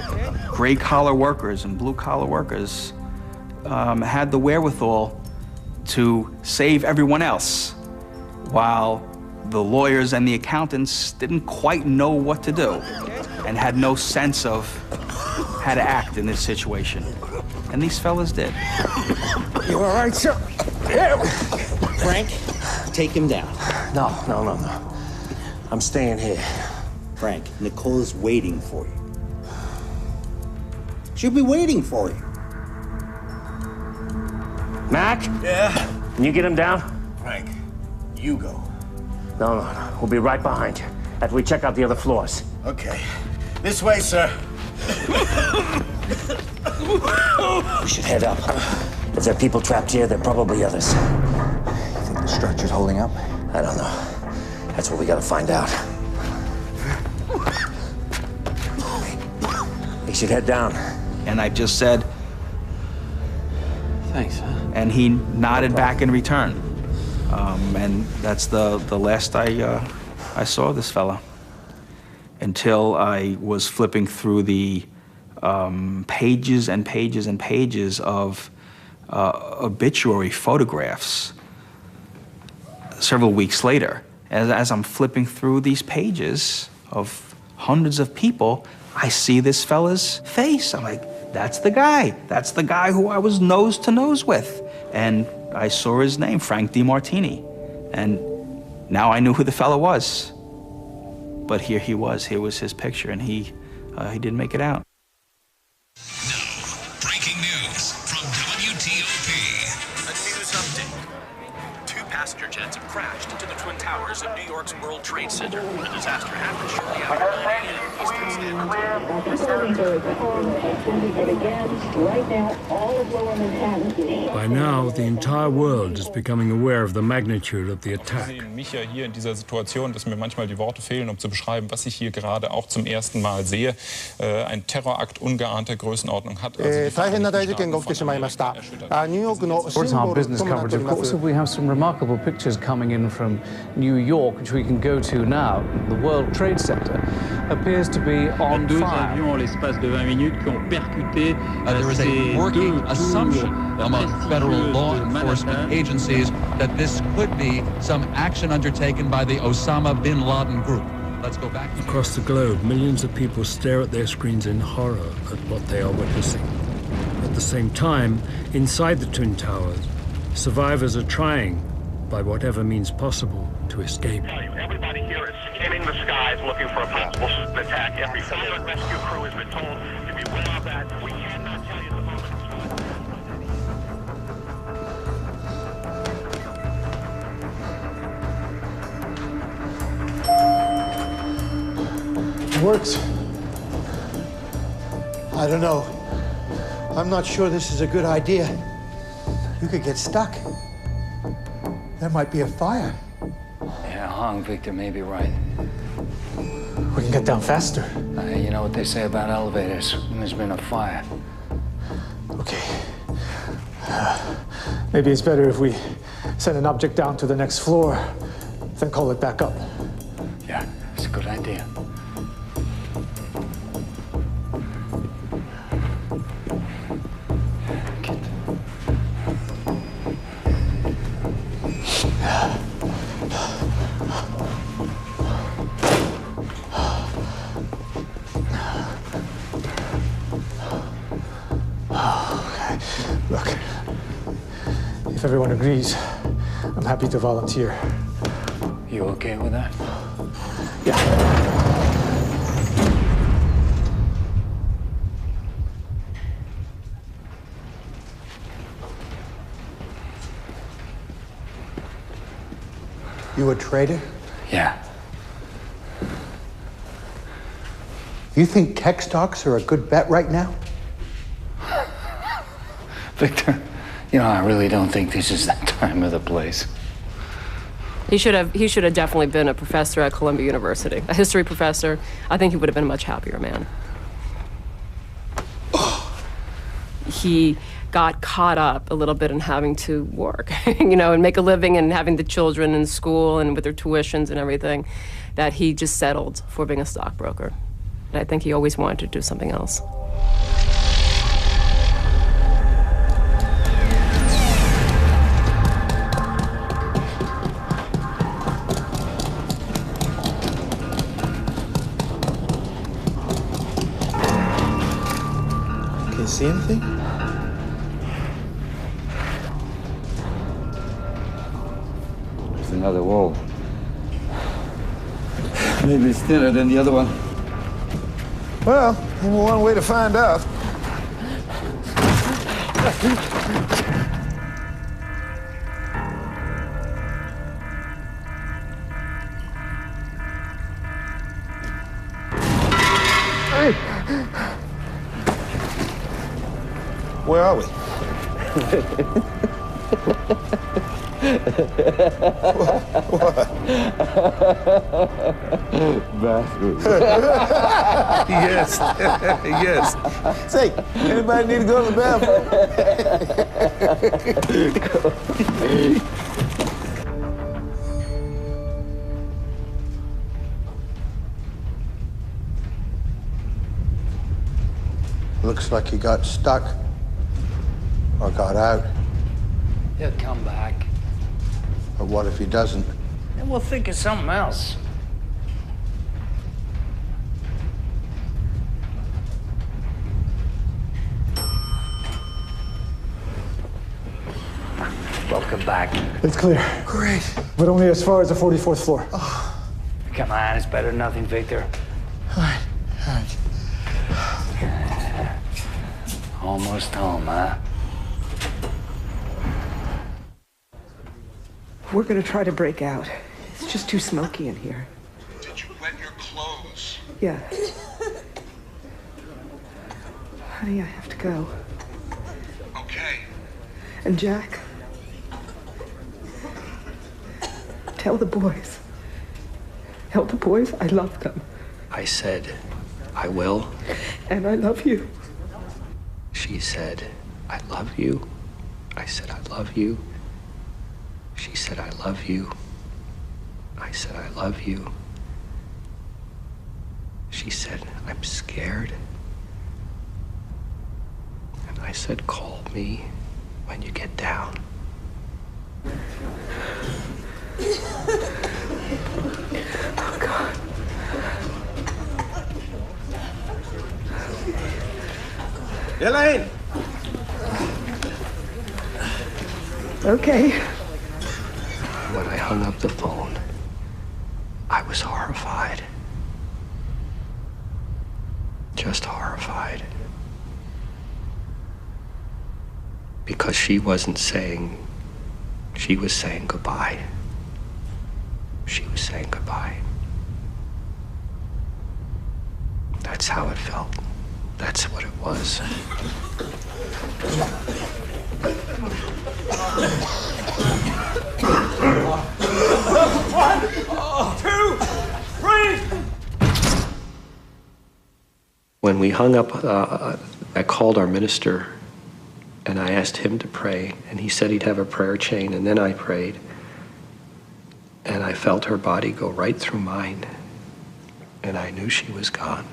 gray-collar workers and blue-collar workers had the wherewithal to save everyone else, while the lawyers and the accountants didn't quite know what to do and had no sense of how to act in this situation. And these fellas did. You all right, sir? Frank, take him down. No. I'm staying here. Frank, Nicole is waiting for you. She'll be waiting for you. Mac? Yeah? Can you get him down? Frank, you go. No. We'll be right behind you after we check out the other floors. Okay. This way, sir. We should head up. If there are people trapped here, there are probably others. You think the structure's holding up? I don't know. That's what we gotta find out. He should head down. And I just said, thanks, huh? and he nodded back in return. And that's the last I saw of this fella, until I was flipping through the pages and pages and pages of obituary photographs several weeks later. As I'm flipping through these pages of hundreds of people, I see this fella's face. I'm like, that's the guy. That's the guy who I was nose to nose with. And I saw his name, Frank DeMartini. And now I knew who the fella was. But here he was. Here was his picture, and he didn't make it out. Breaking news from WTOP. A news update. 2 passenger jets have crashed into the Twin Towers of New York's World Trade Center. The disaster happened shortly after 9 a.m. Eastern By now, the entire world is becoming aware of the magnitude of the attack. Sie sehen mich ja hier in dieser Situation, dass mir manchmal die Worte fehlen, um zu beschreiben, was ich hier gerade auch zum ersten Mal sehe. Ein Terrorakt ungeahnter Größenordnung hat. Our business coverage, of course, we have some remarkable pictures coming in from New York, which we can go to now. The World Trade Center appears to be on fire. There is a working assumption among federal law enforcement agencies that this could be some action undertaken by the Osama bin Laden group. Let's go back. Across the globe, millions of people stare at their screens in horror at what they are witnessing. At the same time, inside the Twin Towers, survivors are trying, by whatever means possible, to escape. Everybody here is scanning the skies looking for a possible attack. Every silent rescue crew has been told to be aware of that. We cannot tell you at the moment. It works. I don't know. I'm not sure this is a good idea. You could get stuck. There might be a fire. Yeah, Hong, Victor may be right. We can get down faster. You know what they say about elevators when there's been a fire. Okay. Maybe it's better if we send an object down to the next floor, then call it back up. Yeah, it's a good idea. Look, if everyone agrees, I'm happy to volunteer. You okay with that? Yeah. You a trader? Yeah. You think tech stocks are a good bet right now? Victor, you know, I really don't think this is the time or the place. He should have definitely been a professor at Columbia University, a history professor. I think he would have been a much happier man. He got caught up a little bit in having to work, you know, and make a living and having the children in school and with their tuitions and everything, that he just settled for being a stockbroker. And I think he always wanted to do something else. Can you see anything? There's another wall. Maybe it's thinner than the other one. Well, only one way to find out. Hey! Where are we? What? Bathroom. Yes, yes. Say, anybody need to go to the bathroom? Looks like he got stuck or got out. He'll come back. But what if he doesn't? Then we'll think of something else. Welcome back. It's clear. Great. But only as far as the 44th floor. Oh. Come on, it's better than nothing, Victor. All right. Almost home, huh? We're gonna try to break out. It's just too smoky in here. Did you wet your clothes? Yeah. Honey, I have to go. Okay. And Jack, tell the boys. Tell the boys I love them. I said, I will. And I love you. She said, I love you. I said, I love you. She said, I love you. I said, I love you. She said, I'm scared. And I said, call me when you get down. Oh, God. Elaine! Okay. When I hung up the phone, I was horrified. Just horrified. Because she wasn't saying, she was saying goodbye. She was saying goodbye. That's how it felt. That's what it was. 1, 2, 3. When we hung up, I called our minister and I asked him to pray, and he said he'd have a prayer chain, and then I prayed. And I felt her body go right through mine, and I knew she was gone.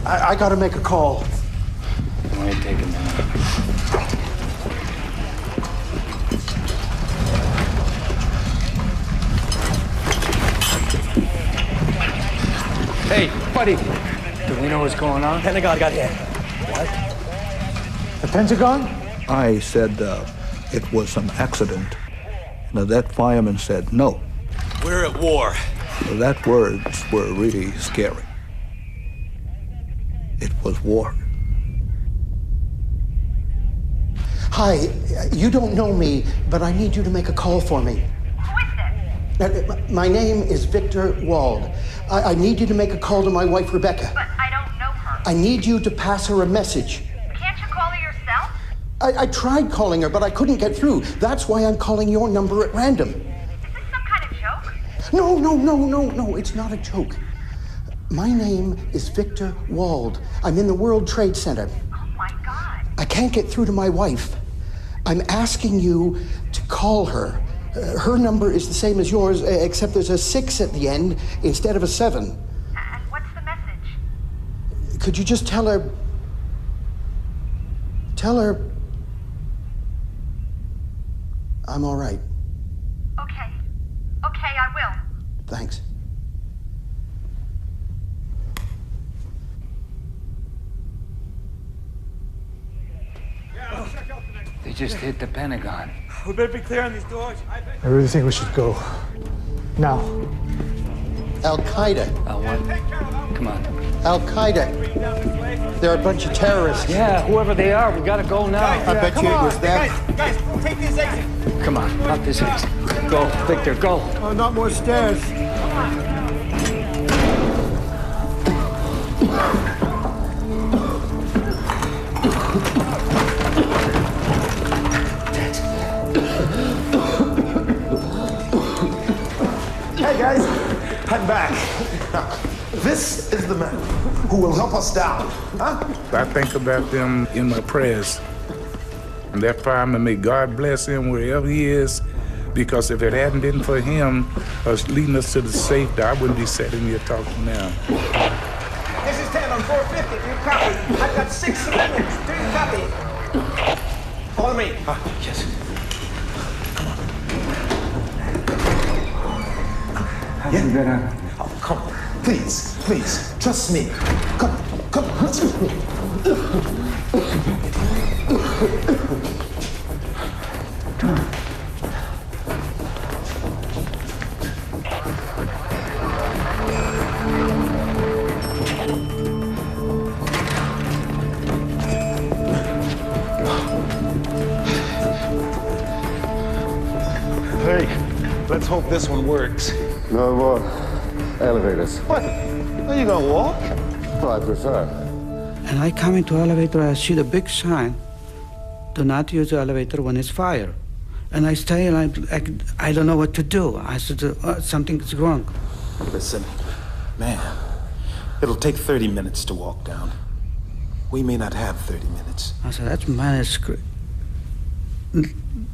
I gotta make a call. It might take a minute. Hey, buddy. Do we know what's going on? Pentagon got hit. What? The Pentagon? I said it was an accident. Now that fireman said no. We're at war. That words were really scary. It was war. Hi, you don't know me, but I need you to make a call for me. Who is this? My name is Victor Wald. I need you to make a call to my wife, Rebecca. But I don't know her. I need you to pass her a message. Can't you call her yourself? I tried calling her, but I couldn't get through. That's why I'm calling your number at random. Is this some kind of joke? No, it's not a joke. My name is Victor Wald. I'm in the World Trade Center. Oh my God. I can't get through to my wife. I'm asking you to call her. Her number is the same as yours, except there's a 6 at the end instead of a 7. And what's the message? Could you just tell her... I'm all right. Okay, I will. Thanks. They just hit the Pentagon. We better be clear on these doors. I really think we should go. Now. Al-Qaeda. L1. Come on. Al-Qaeda. They're a bunch of terrorists. Yeah, whoever they are, we gotta go now. I bet you it was them. Guys, take this exit. Come on, up this exit. Go, Victor, go. Oh, not more stairs. Hey guys, I'm back. Now, this is the man who will help us down, huh? I think about them in my prayers. And that fireman, may God bless him wherever he is, because if it hadn't been for him leading us to the safety, I wouldn't be sitting here talking now. This is 10 on 450. Do you copy? I've got 6 civilians. Do you copy? Follow me. Yes. Yeah. Oh, come on. Please, trust me. Come, let's go. Hey, let's hope this one works. No more elevators. What? Are you gonna walk? Well, I prefer. And I come into elevator, I see the big sign, do not use the elevator when it's fire. And I stay and I don't know what to do. I said, something's wrong. Listen, man, it'll take 30 minutes to walk down. We may not have 30 minutes. I said, that man is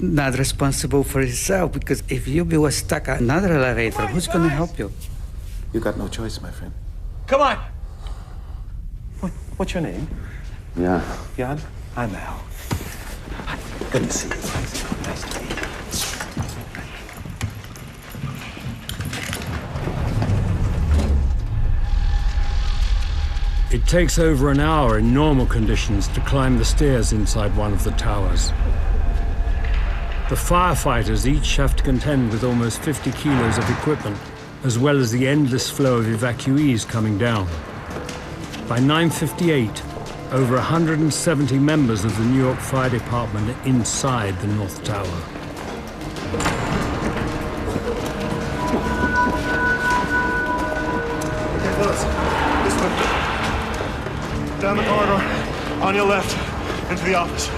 not responsible for himself, because if you was stuck at another elevator, who's going to help you? You got no choice, my friend. Come on. What's your name? Yeah. Jan? I'm Al. Good to see you. Nice to meet you. It takes over an hour in normal conditions to climb the stairs inside one of the towers. The firefighters each have to contend with almost 50 kilos of equipment, as well as the endless flow of evacuees coming down. By 9:58, over 170 members of the New York Fire Department are inside the North Tower. Okay, fellas, this way. Down the corridor, on your left, into the office.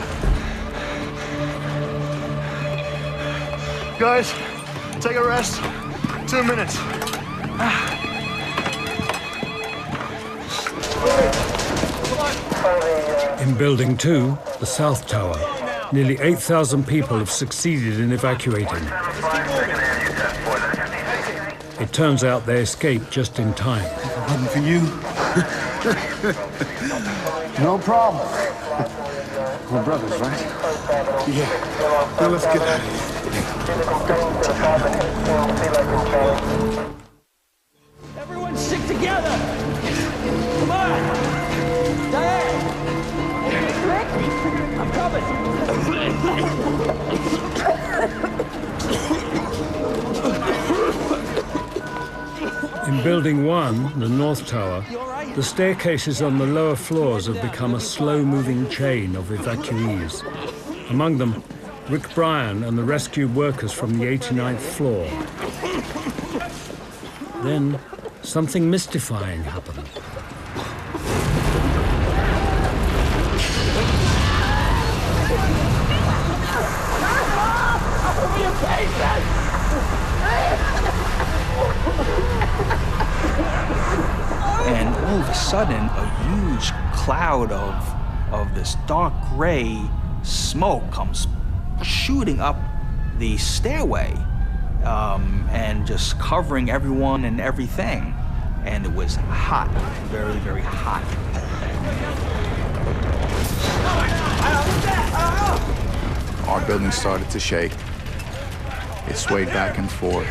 Guys, take a rest. 2 minutes. In Building 2, the South Tower, nearly 8,000 people have succeeded in evacuating. It turns out they escaped just in time. One for you. No problem. We're brothers, right? Yeah. Now let's get out of here. Everyone stick together! Come on! Diane! I'm coming! In Building 1, the North Tower, The staircases on the lower floors have become a slow-moving chain of evacuees. Among them, Rick Bryan and the rescued workers from the 89th floor. Then, something mystifying happened. And all of a sudden, a huge cloud of this dark gray smoke comes shooting up the stairway and just covering everyone and everything. And it was hot, very, very hot. Our building started to shake. It swayed back and forth,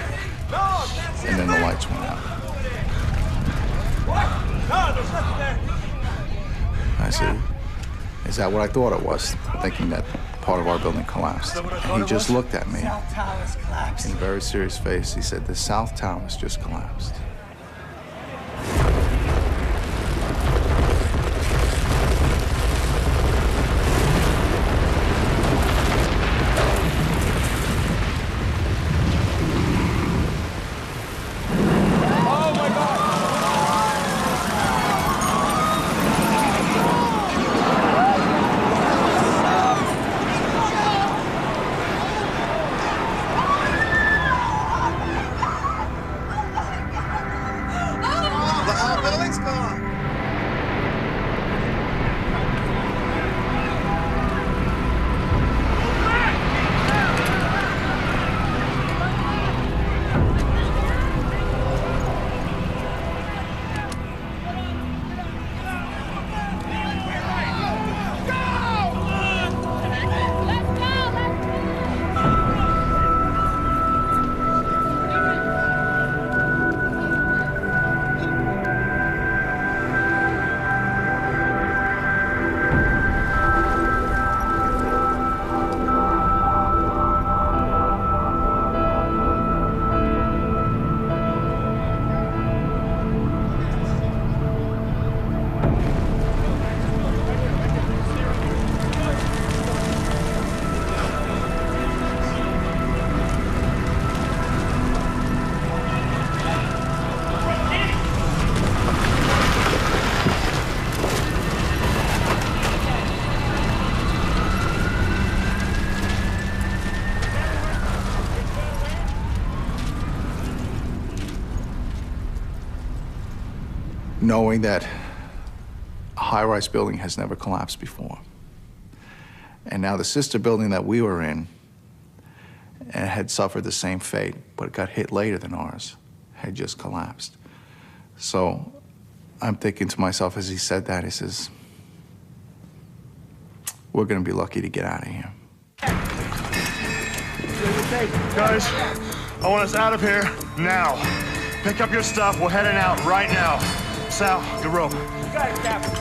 and then the lights went out. I said, is that what I thought it was? Thinking that part of our building collapsed. And he just looked at me in a very serious face. He said, the South Tower's just collapsed. Knowing that a high-rise building has never collapsed before. And now the sister building that we were in had suffered the same fate, but it got hit later than ours, had just collapsed. So I'm thinking to myself as he said that, he says, we're gonna be lucky to get out of here. Guys, I want us out of here now. Pick up your stuff, we're heading out right now. Sal, the rope. You got it, Captain.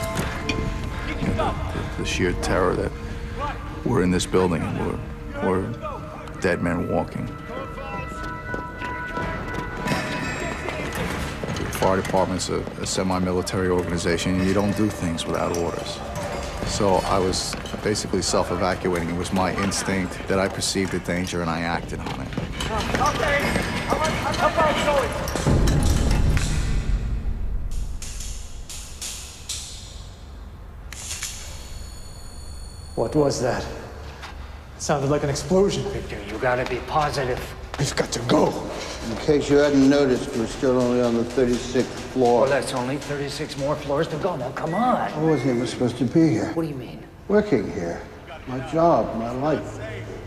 You can go. The sheer terror that we're in this building and we're dead men walking. The fire department's a semi-military organization, and you don't do things without orders. So I was basically self-evacuating. It was my instinct that I perceived the danger and I acted on it. Okay. How about going? What was that? It sounded like an explosion. Victor, you gotta be positive. We've got to go. In case you hadn't noticed, we're still only on the 36th floor. Well, that's only 36 more floors to go. Now, come on. I wasn't even supposed to be here. What do you mean? Working here. My job, my life.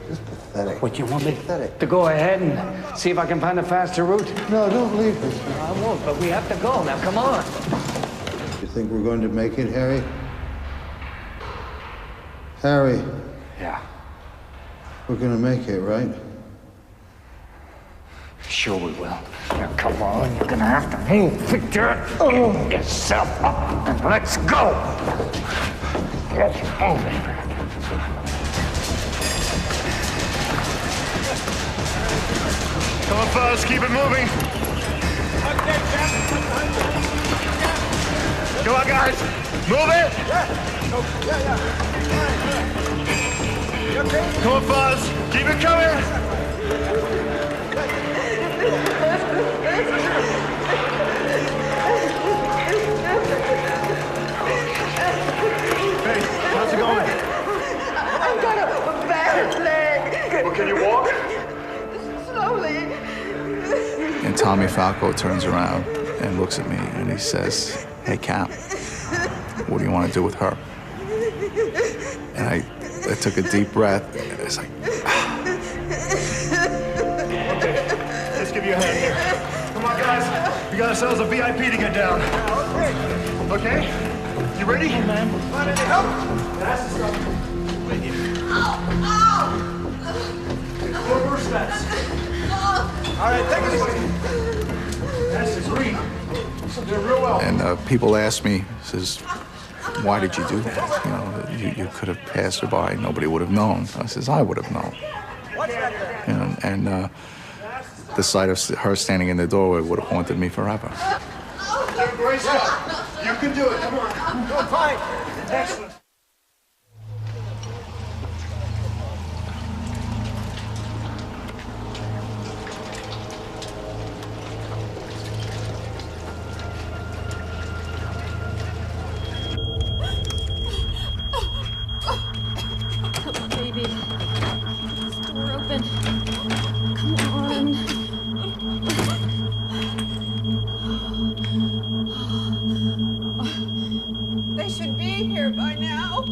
Just pathetic. What, you want me Pathetic. to go ahead and see if I can find a faster route? No, don't leave us. I won't, but we have to go. Now, come on. You think we're going to make it, Harry? Harry. Yeah. We're gonna make it, right? Sure we will. Now, come on. You're gonna have to move, Victor. Get yourself up and let's go. Get moving. Come on, fellas, keep it moving. Okay, Captain. Come on, guys. Move it. Come on, Fuzz. Keep it coming. Hey, how's it going? I've got a bad leg. Well, can you walk? Slowly. And Tommy Falco turns around and looks at me and he says, "Hey, Cap, what do you want to do with her?" And I took a deep breath. It's like, Okay, let's give you a hand here. Come on, guys. We got ourselves a VIP to get down. Okay? You ready? Hey, man. Want any help? That's the stuff. Wait here. More steps. All right, take it easy. That's the green. Doing real well. and people ask me, says, "Why did you do that? You know, you could have passed her by, nobody would have known." I says, "I would have known." You know, and the sight of her standing in the doorway would have haunted me forever. Great stuff. You can do it. Come on. Doing fine. Excellent. Come on, baby. This door open. Come on. They should be here by now.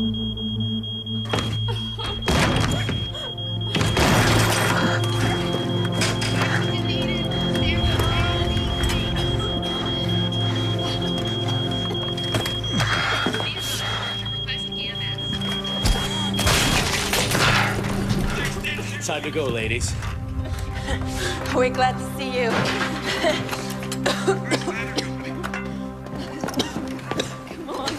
Time to go, ladies. We're glad to see you. Come on.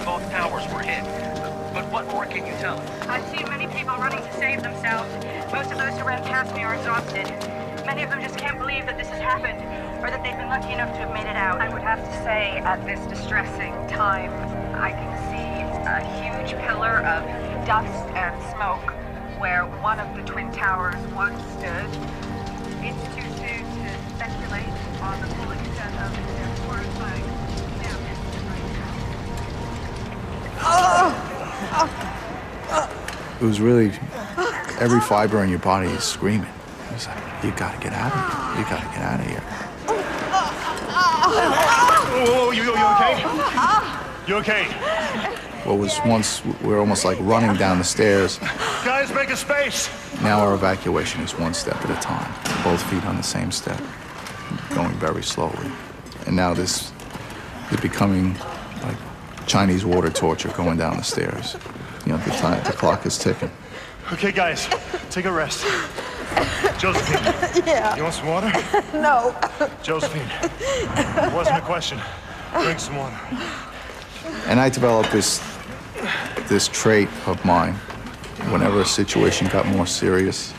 Both towers were hit. But what more can you tell us? I've seen many people running to save themselves. Most of those who ran past me are exhausted. Many of them just can't believe that this has happened, or that they've been lucky enough to have made it out. I would have to say, at this distressing time, I can see a huge pillar of dust and smoke where one of the twin towers once stood. It's too soon to speculate on the full extent of their horrifying damage right now. It was really, every fiber in your body is screaming. It was like, you gotta get out of here. You gotta get out of here. Whoa, you okay? You okay? What was once, we were almost like running down the stairs. Guys, make a space. Now our evacuation is one step at a time. Both feet on the same step, going very slowly. And now this is becoming like Chinese water torture going down the stairs. You know, the clock is ticking. Okay, guys, take a rest. Josephine. Yeah. You want some water? No. Josephine. It wasn't a question. Drink some water. And I developed this trait of mine. Whenever a situation got more serious,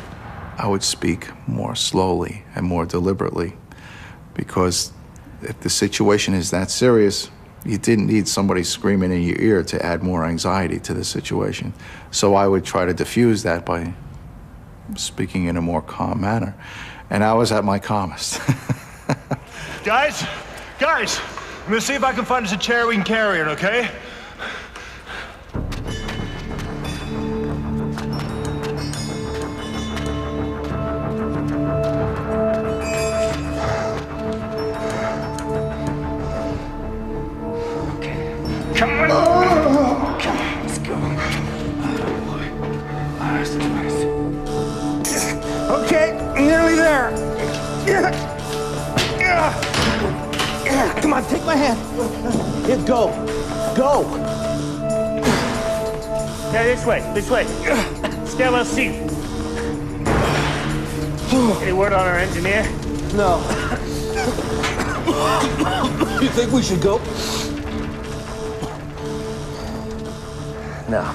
I would speak more slowly and more deliberately, because if the situation is that serious, you didn't need somebody screaming in your ear to add more anxiety to the situation. So I would try to diffuse that by speaking in a more calm manner. And I was at my calmest. Guys, I'm gonna see if I can find us a chair we can carry it, okay? Come on. Come on, let's go. Okay, nearly there. Come on, take my hand. Yeah, go. Yeah, this way. Stairwell C. Any word on our engineer? No. You think we should go? No.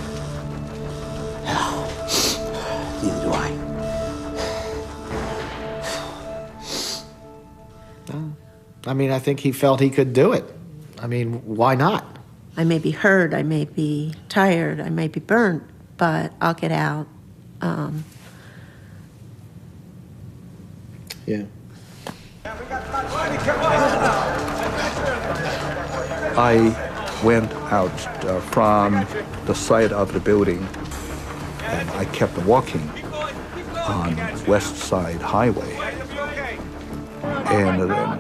Neither do I. I mean, I think he felt he could do it. I mean, why not? I may be hurt, I may be tired, I may be burnt, but I'll get out. Yeah. I went out from the side of the building, and I kept walking on West Side Highway. And then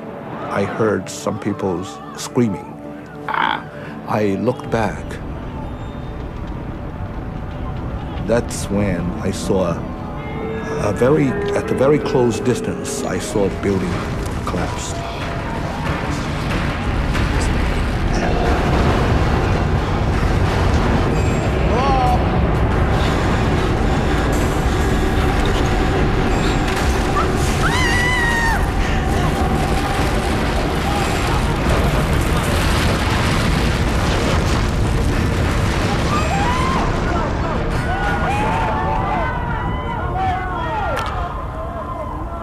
I heard some people screaming. I looked back. That's when I saw at the very close distance, I saw the building collapse.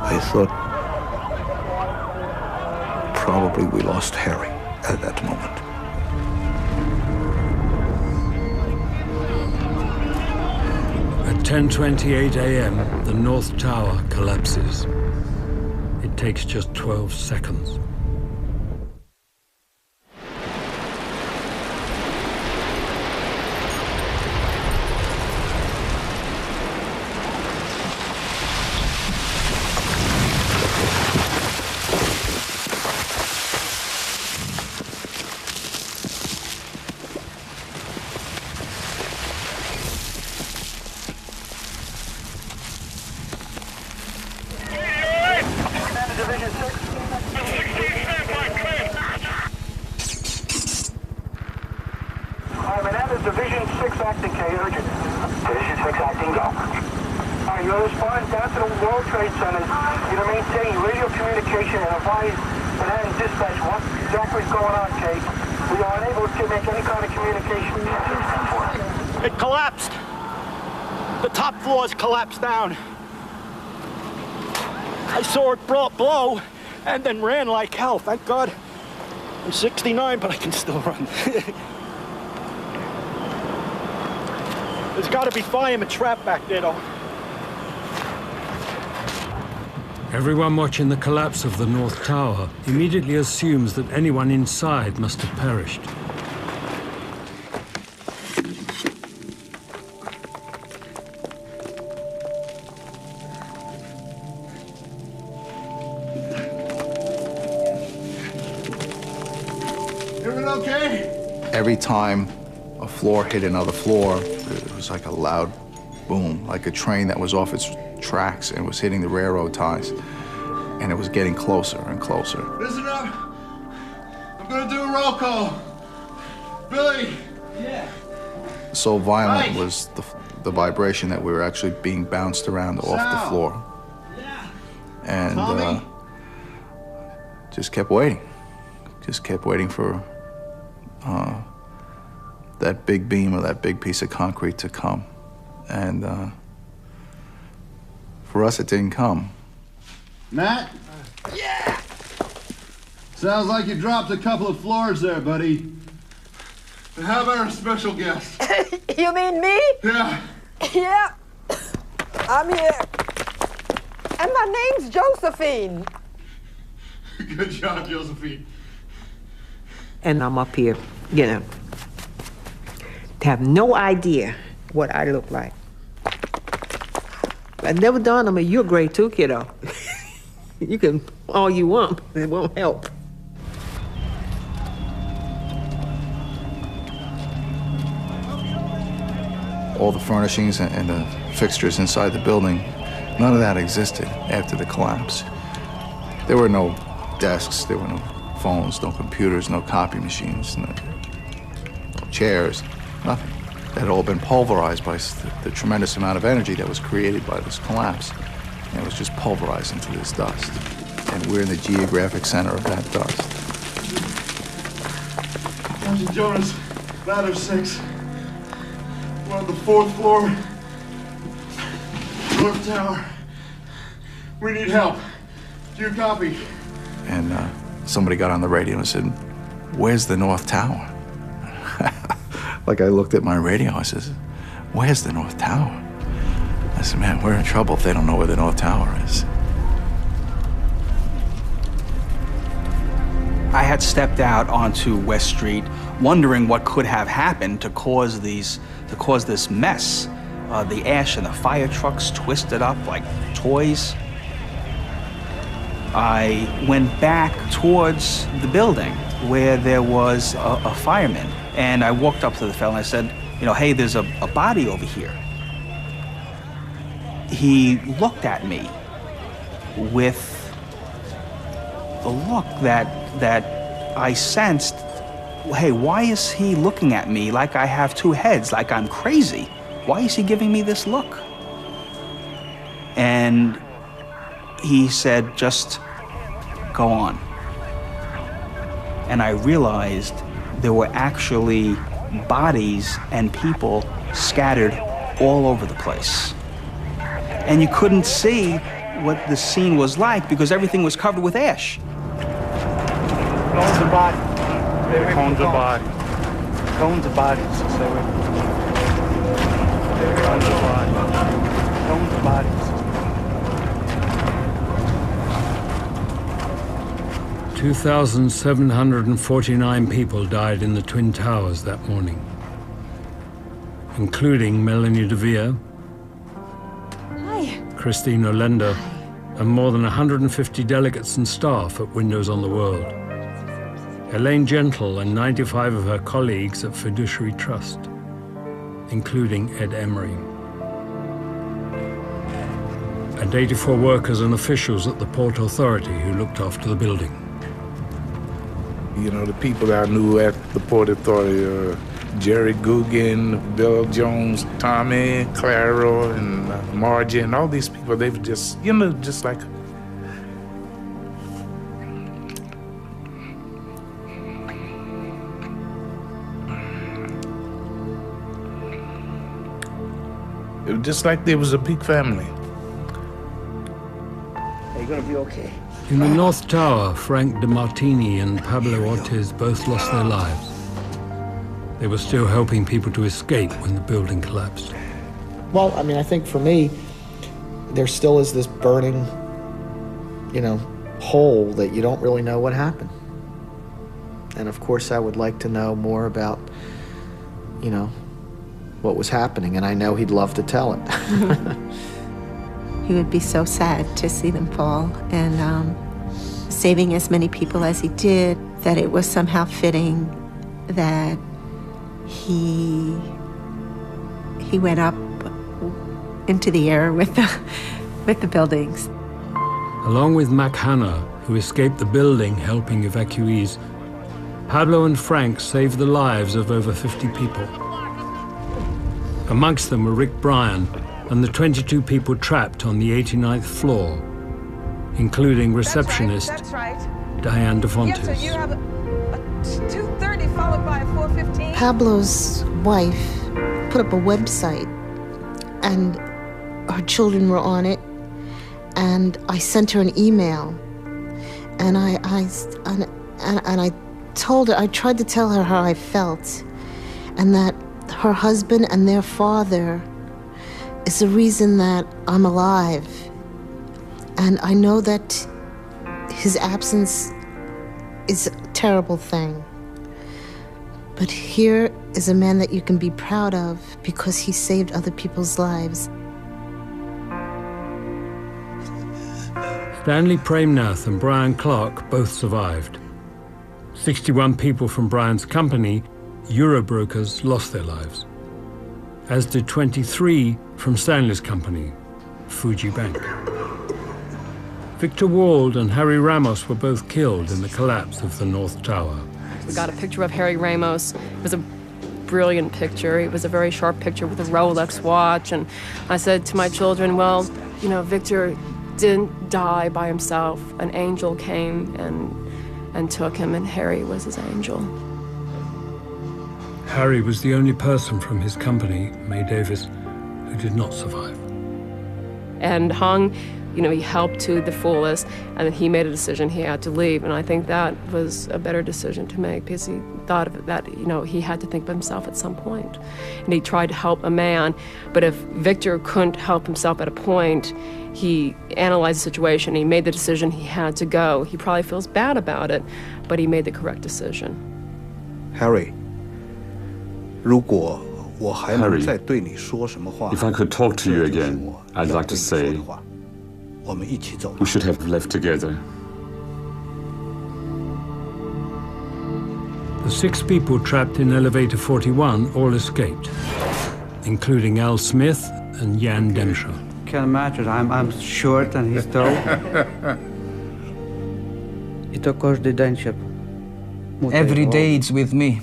I thought probably we lost Harry at that moment. At 10:28 a.m., the North Tower collapses. It takes just 12 seconds. Division 6 acting, K, urgent. Division 6 acting, go. All right, you're responding down to the World Trade Center. You're to maintain radio communication and advise Manhattan Dispatch what exactly is going on, K. We are unable to make any kind of communication. It collapsed. The top floors collapsed down. I saw it blow and then ran like hell. Thank God. I'm 69, but I can still run. There's got to be firemen trapped back there, though. Everyone watching the collapse of the North Tower immediately assumes that anyone inside must have perished. Everything okay? Every time a floor hit another floor, it was like a loud boom, like a train that was off its tracks and was hitting the railroad ties. And it was getting closer and closer. Listen up. I'm gonna do a roll call. Billy. Yeah. So violent was the vibration that we were actually being bounced around off the floor. Yeah. And just kept waiting. Just kept waiting for that big beam or that big piece of concrete to come. And for us, it didn't come. Matt? Yeah! Sounds like you dropped a couple of floors there, buddy. How about our special guest? You mean me? Yeah. Yeah. I'm here. And my name's Josephine. Good job, Josephine. And I'm up here, you know, to have no idea what I look like. I never dawned on me, you're great too, kiddo. You can all you want, it won't help. All the furnishings and the fixtures inside the building, none of that existed after the collapse. There were no desks, there were no phones, no computers, no copy machines, no chairs, nothing. that had all been pulverized by the tremendous amount of energy that was created by this collapse. And it was just pulverized into this dust. And we're in the geographic center of that dust. Sergeant Jonas, ladder 6. We're on the 4th floor. North Tower. We need help. Do you copy? And somebody got on the radio and said, "Where's the North Tower?" Like I looked at my radio, I says, "Where's the North Tower?" I said, "Man, we're in trouble if they don't know where the North Tower is." I had stepped out onto West Street, wondering what could have happened to cause this mess. The ash and the fire trucks twisted up like toys. I went back towards the building where there was a fireman, and I walked up to the fellow and I said, "Hey, there's a body over here." He looked at me with the look that I sensed, "Hey, why is he looking at me like I have two heads, like I'm crazy? Why is he giving me this look?" And he said, "Just go on." And I realized there were actually bodies and people scattered all over the place. And you couldn't see what the scene was like because everything was covered with ash. Cones of bodies. Cones of bodies. Cones of bodies. Stay with me. Cones of bodies. Cones of bodies. 2,749 people died in the Twin Towers that morning, including Melanie DeVere, Christine Olender, and more than 150 delegates and staff at Windows on the World. Elaine Gentle and 95 of her colleagues at Fiduciary Trust, including Ed Emery. And 84 workers and officials at the Port Authority who looked after the building. The people I knew at the Port Authority, Jerry Guggen, Bill Jones, Tommy, Clara, and Margie, and all these people, they were just, just like... It was just like there was a big family. Are you gonna be okay? In the North Tower, Frank DeMartini and Pablo Ortiz both lost their lives. They were still helping people to escape when the building collapsed. Well, I mean, I think for me, there still is this burning, hole that you don't really know what happened. And of course, I would like to know more about, what was happening, and I know he'd love to tell it. He would be so sad to see them fall, and saving as many people as he did, that it was somehow fitting that he went up into the air with the buildings. Along with Mac Hanna, who escaped the building helping evacuees, Pablo and Frank saved the lives of over 50 people. Amongst them were Rick Bryan and the 22 people trapped on the 89th floor, including receptionist Diane DeFontes. Yes, sir, you have a 2:30 followed by a 4:15. Pablo's wife put up a website, and her children were on it, and I sent her an email, and I told her, I tried to tell her how I felt, and that her husband and their father is the reason that I'm alive. And I know that his absence is a terrible thing. But here is a man that you can be proud of because he saved other people's lives. Stanley Premnath and Brian Clark both survived. 61 people from Brian's company, Eurobrokers, lost their lives, as did 23 from Stanley's company, Fuji Bank. Victor Wald and Harry Ramos were both killed in the collapse of the North Tower. We got a picture of Harry Ramos. It was a brilliant picture. It was a very sharp picture with a Rolex watch. And I said to my children, well, you know, Victor didn't die by himself. An angel came and took him, and Harry was his angel. Harry was the only person from his company, May Davis, who did not survive. And Hung, you know, he helped to the fullest, and then he made a decision he had to leave. And I think that was a better decision to make, because he thought of that, you know, he had to think of himself at some point. And he tried to help a man, but if Victor couldn't help himself at a point, he analyzed the situation, he made the decision he had to go. He probably feels bad about it, but he made the correct decision. Harry, if I could talk to you again, I'd like to say, we should have left together. The 6 people trapped in elevator 41 all escaped, including Al Smith and Jan Demscher. Can't imagine. I'm short and he's tall. Every day it's with me.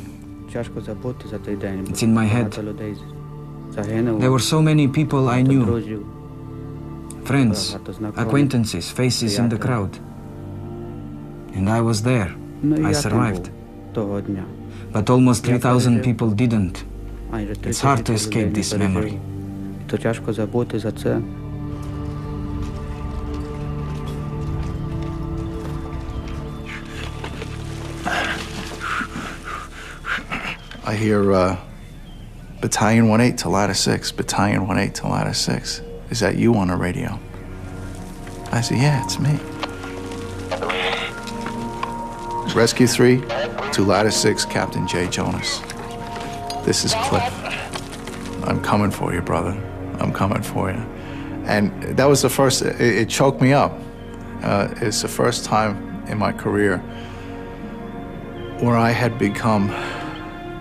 It's in my head. There were so many people I knew. Friends, acquaintances, faces in the crowd. And I was there. I survived. But almost 3,000 people didn't. It's hard to escape this memory. I hear Battalion 1-8 to ladder 6, Battalion 1-8 to ladder 6. Is that you on the radio? I said, yeah, it's me. Rescue 3 to ladder 6, Captain J. Jonas. This is Cliff. I'm coming for you, brother. I'm coming for you. And that was the first, it choked me up. It's the first time in my career where I had become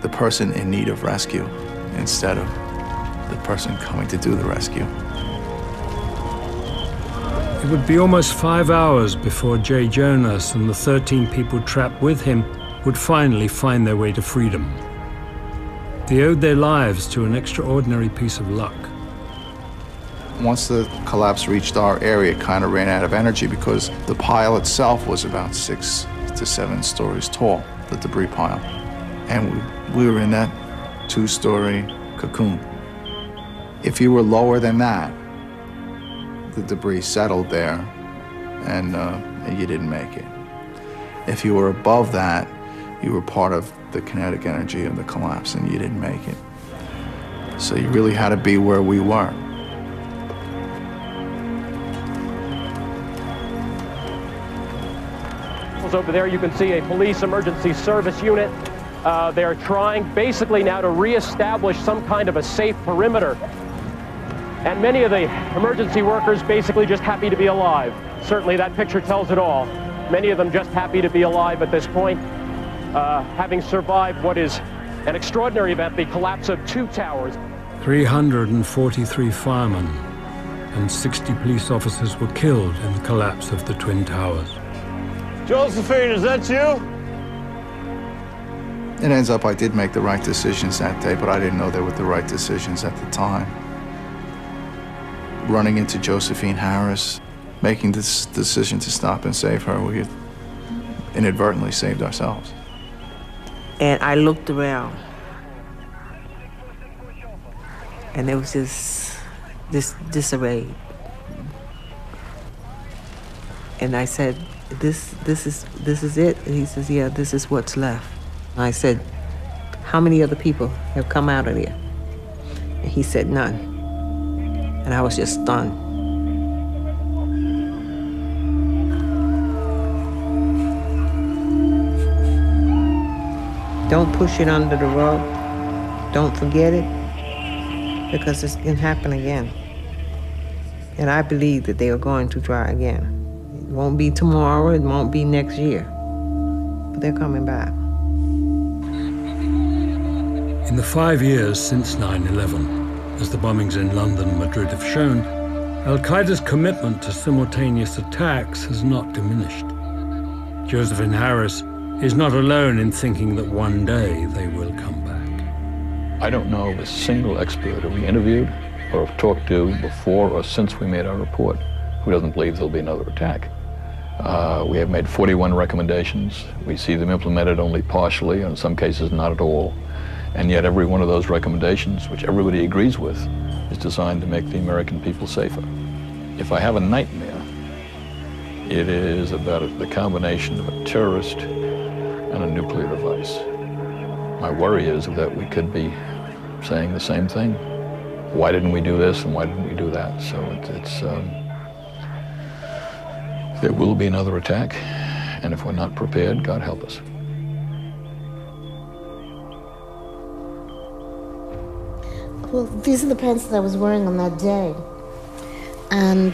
the person in need of rescue instead of the person coming to do the rescue. It would be almost 5 hours before J. Jonas and the 13 people trapped with him would finally find their way to freedom. They owed their lives to an extraordinary piece of luck. Once the collapse reached our area, it kind of ran out of energy because the pile itself was about 6 to 7 stories tall, the debris pile. And we were in that 2-story cocoon. If you were lower than that, the debris settled there and you didn't make it. If you were above that, you were part of the kinetic energy of the collapse and you didn't make it. So you really had to be where we were. Over there you can see a police emergency service unit. They're trying basically now to reestablish some kind of a safe perimeter. And many of the emergency workers basically just happy to be alive. Certainly that picture tells it all. Many of them just happy to be alive at this point, having survived what is an extraordinary event, the collapse of 2 towers. 343 firemen and 60 police officers were killed in the collapse of the Twin Towers. Josephine, is that you? It ends up I did make the right decisions that day, but I didn't know they were the right decisions at the time. Running into Josephine Harris, making this decision to stop and save her, we had inadvertently saved ourselves. And I looked around, and there was just this disarray. And I said, this is it? And he says, yeah, this is what's left. And I said, how many other people have come out of there? And he said, none. And I was just stunned. Don't push it under the rug. Don't forget it, because it can happen again. And I believe that they are going to try again. It won't be tomorrow, it won't be next year, but they're coming back. In the 5 years since 9/11, as the bombings in London and Madrid have shown, Al-Qaeda's commitment to simultaneous attacks has not diminished. Josephine Harris is not alone in thinking that one day they will come back. I don't know of a single expert who we interviewed or have talked to before or since we made our report who doesn't believe there'll be another attack. We have made 41 recommendations. We see them implemented only partially, and in some cases not at all. And yet every one of those recommendations, which everybody agrees with, is designed to make the American people safer. If I have a nightmare, it is about the combination of a terrorist and a nuclear device. My worry is that we could be saying the same thing. Why didn't we do this and why didn't we do that? So there will be another attack, and if we're not prepared, God help us. Well, these are the pants that I was wearing on that day. And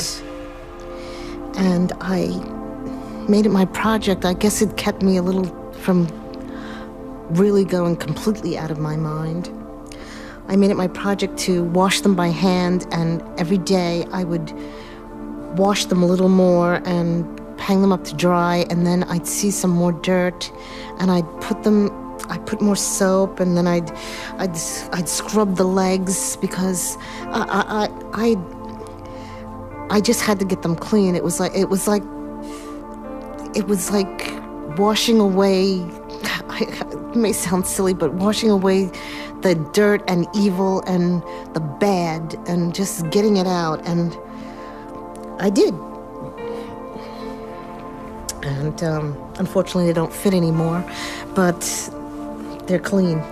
I made it my project. I guess it kept me a little from really going completely out of my mind. I made it my project to wash them by hand, and every day I would wash them a little more and hang them up to dry, and then I'd see some more dirt, and I'd put more soap, and then I'd scrub the legs because I just had to get them clean. It was like washing away. It may sound silly, but washing away the dirt and evil and the bad and just getting it out, and I did. And unfortunately, they don't fit anymore, but they're clean.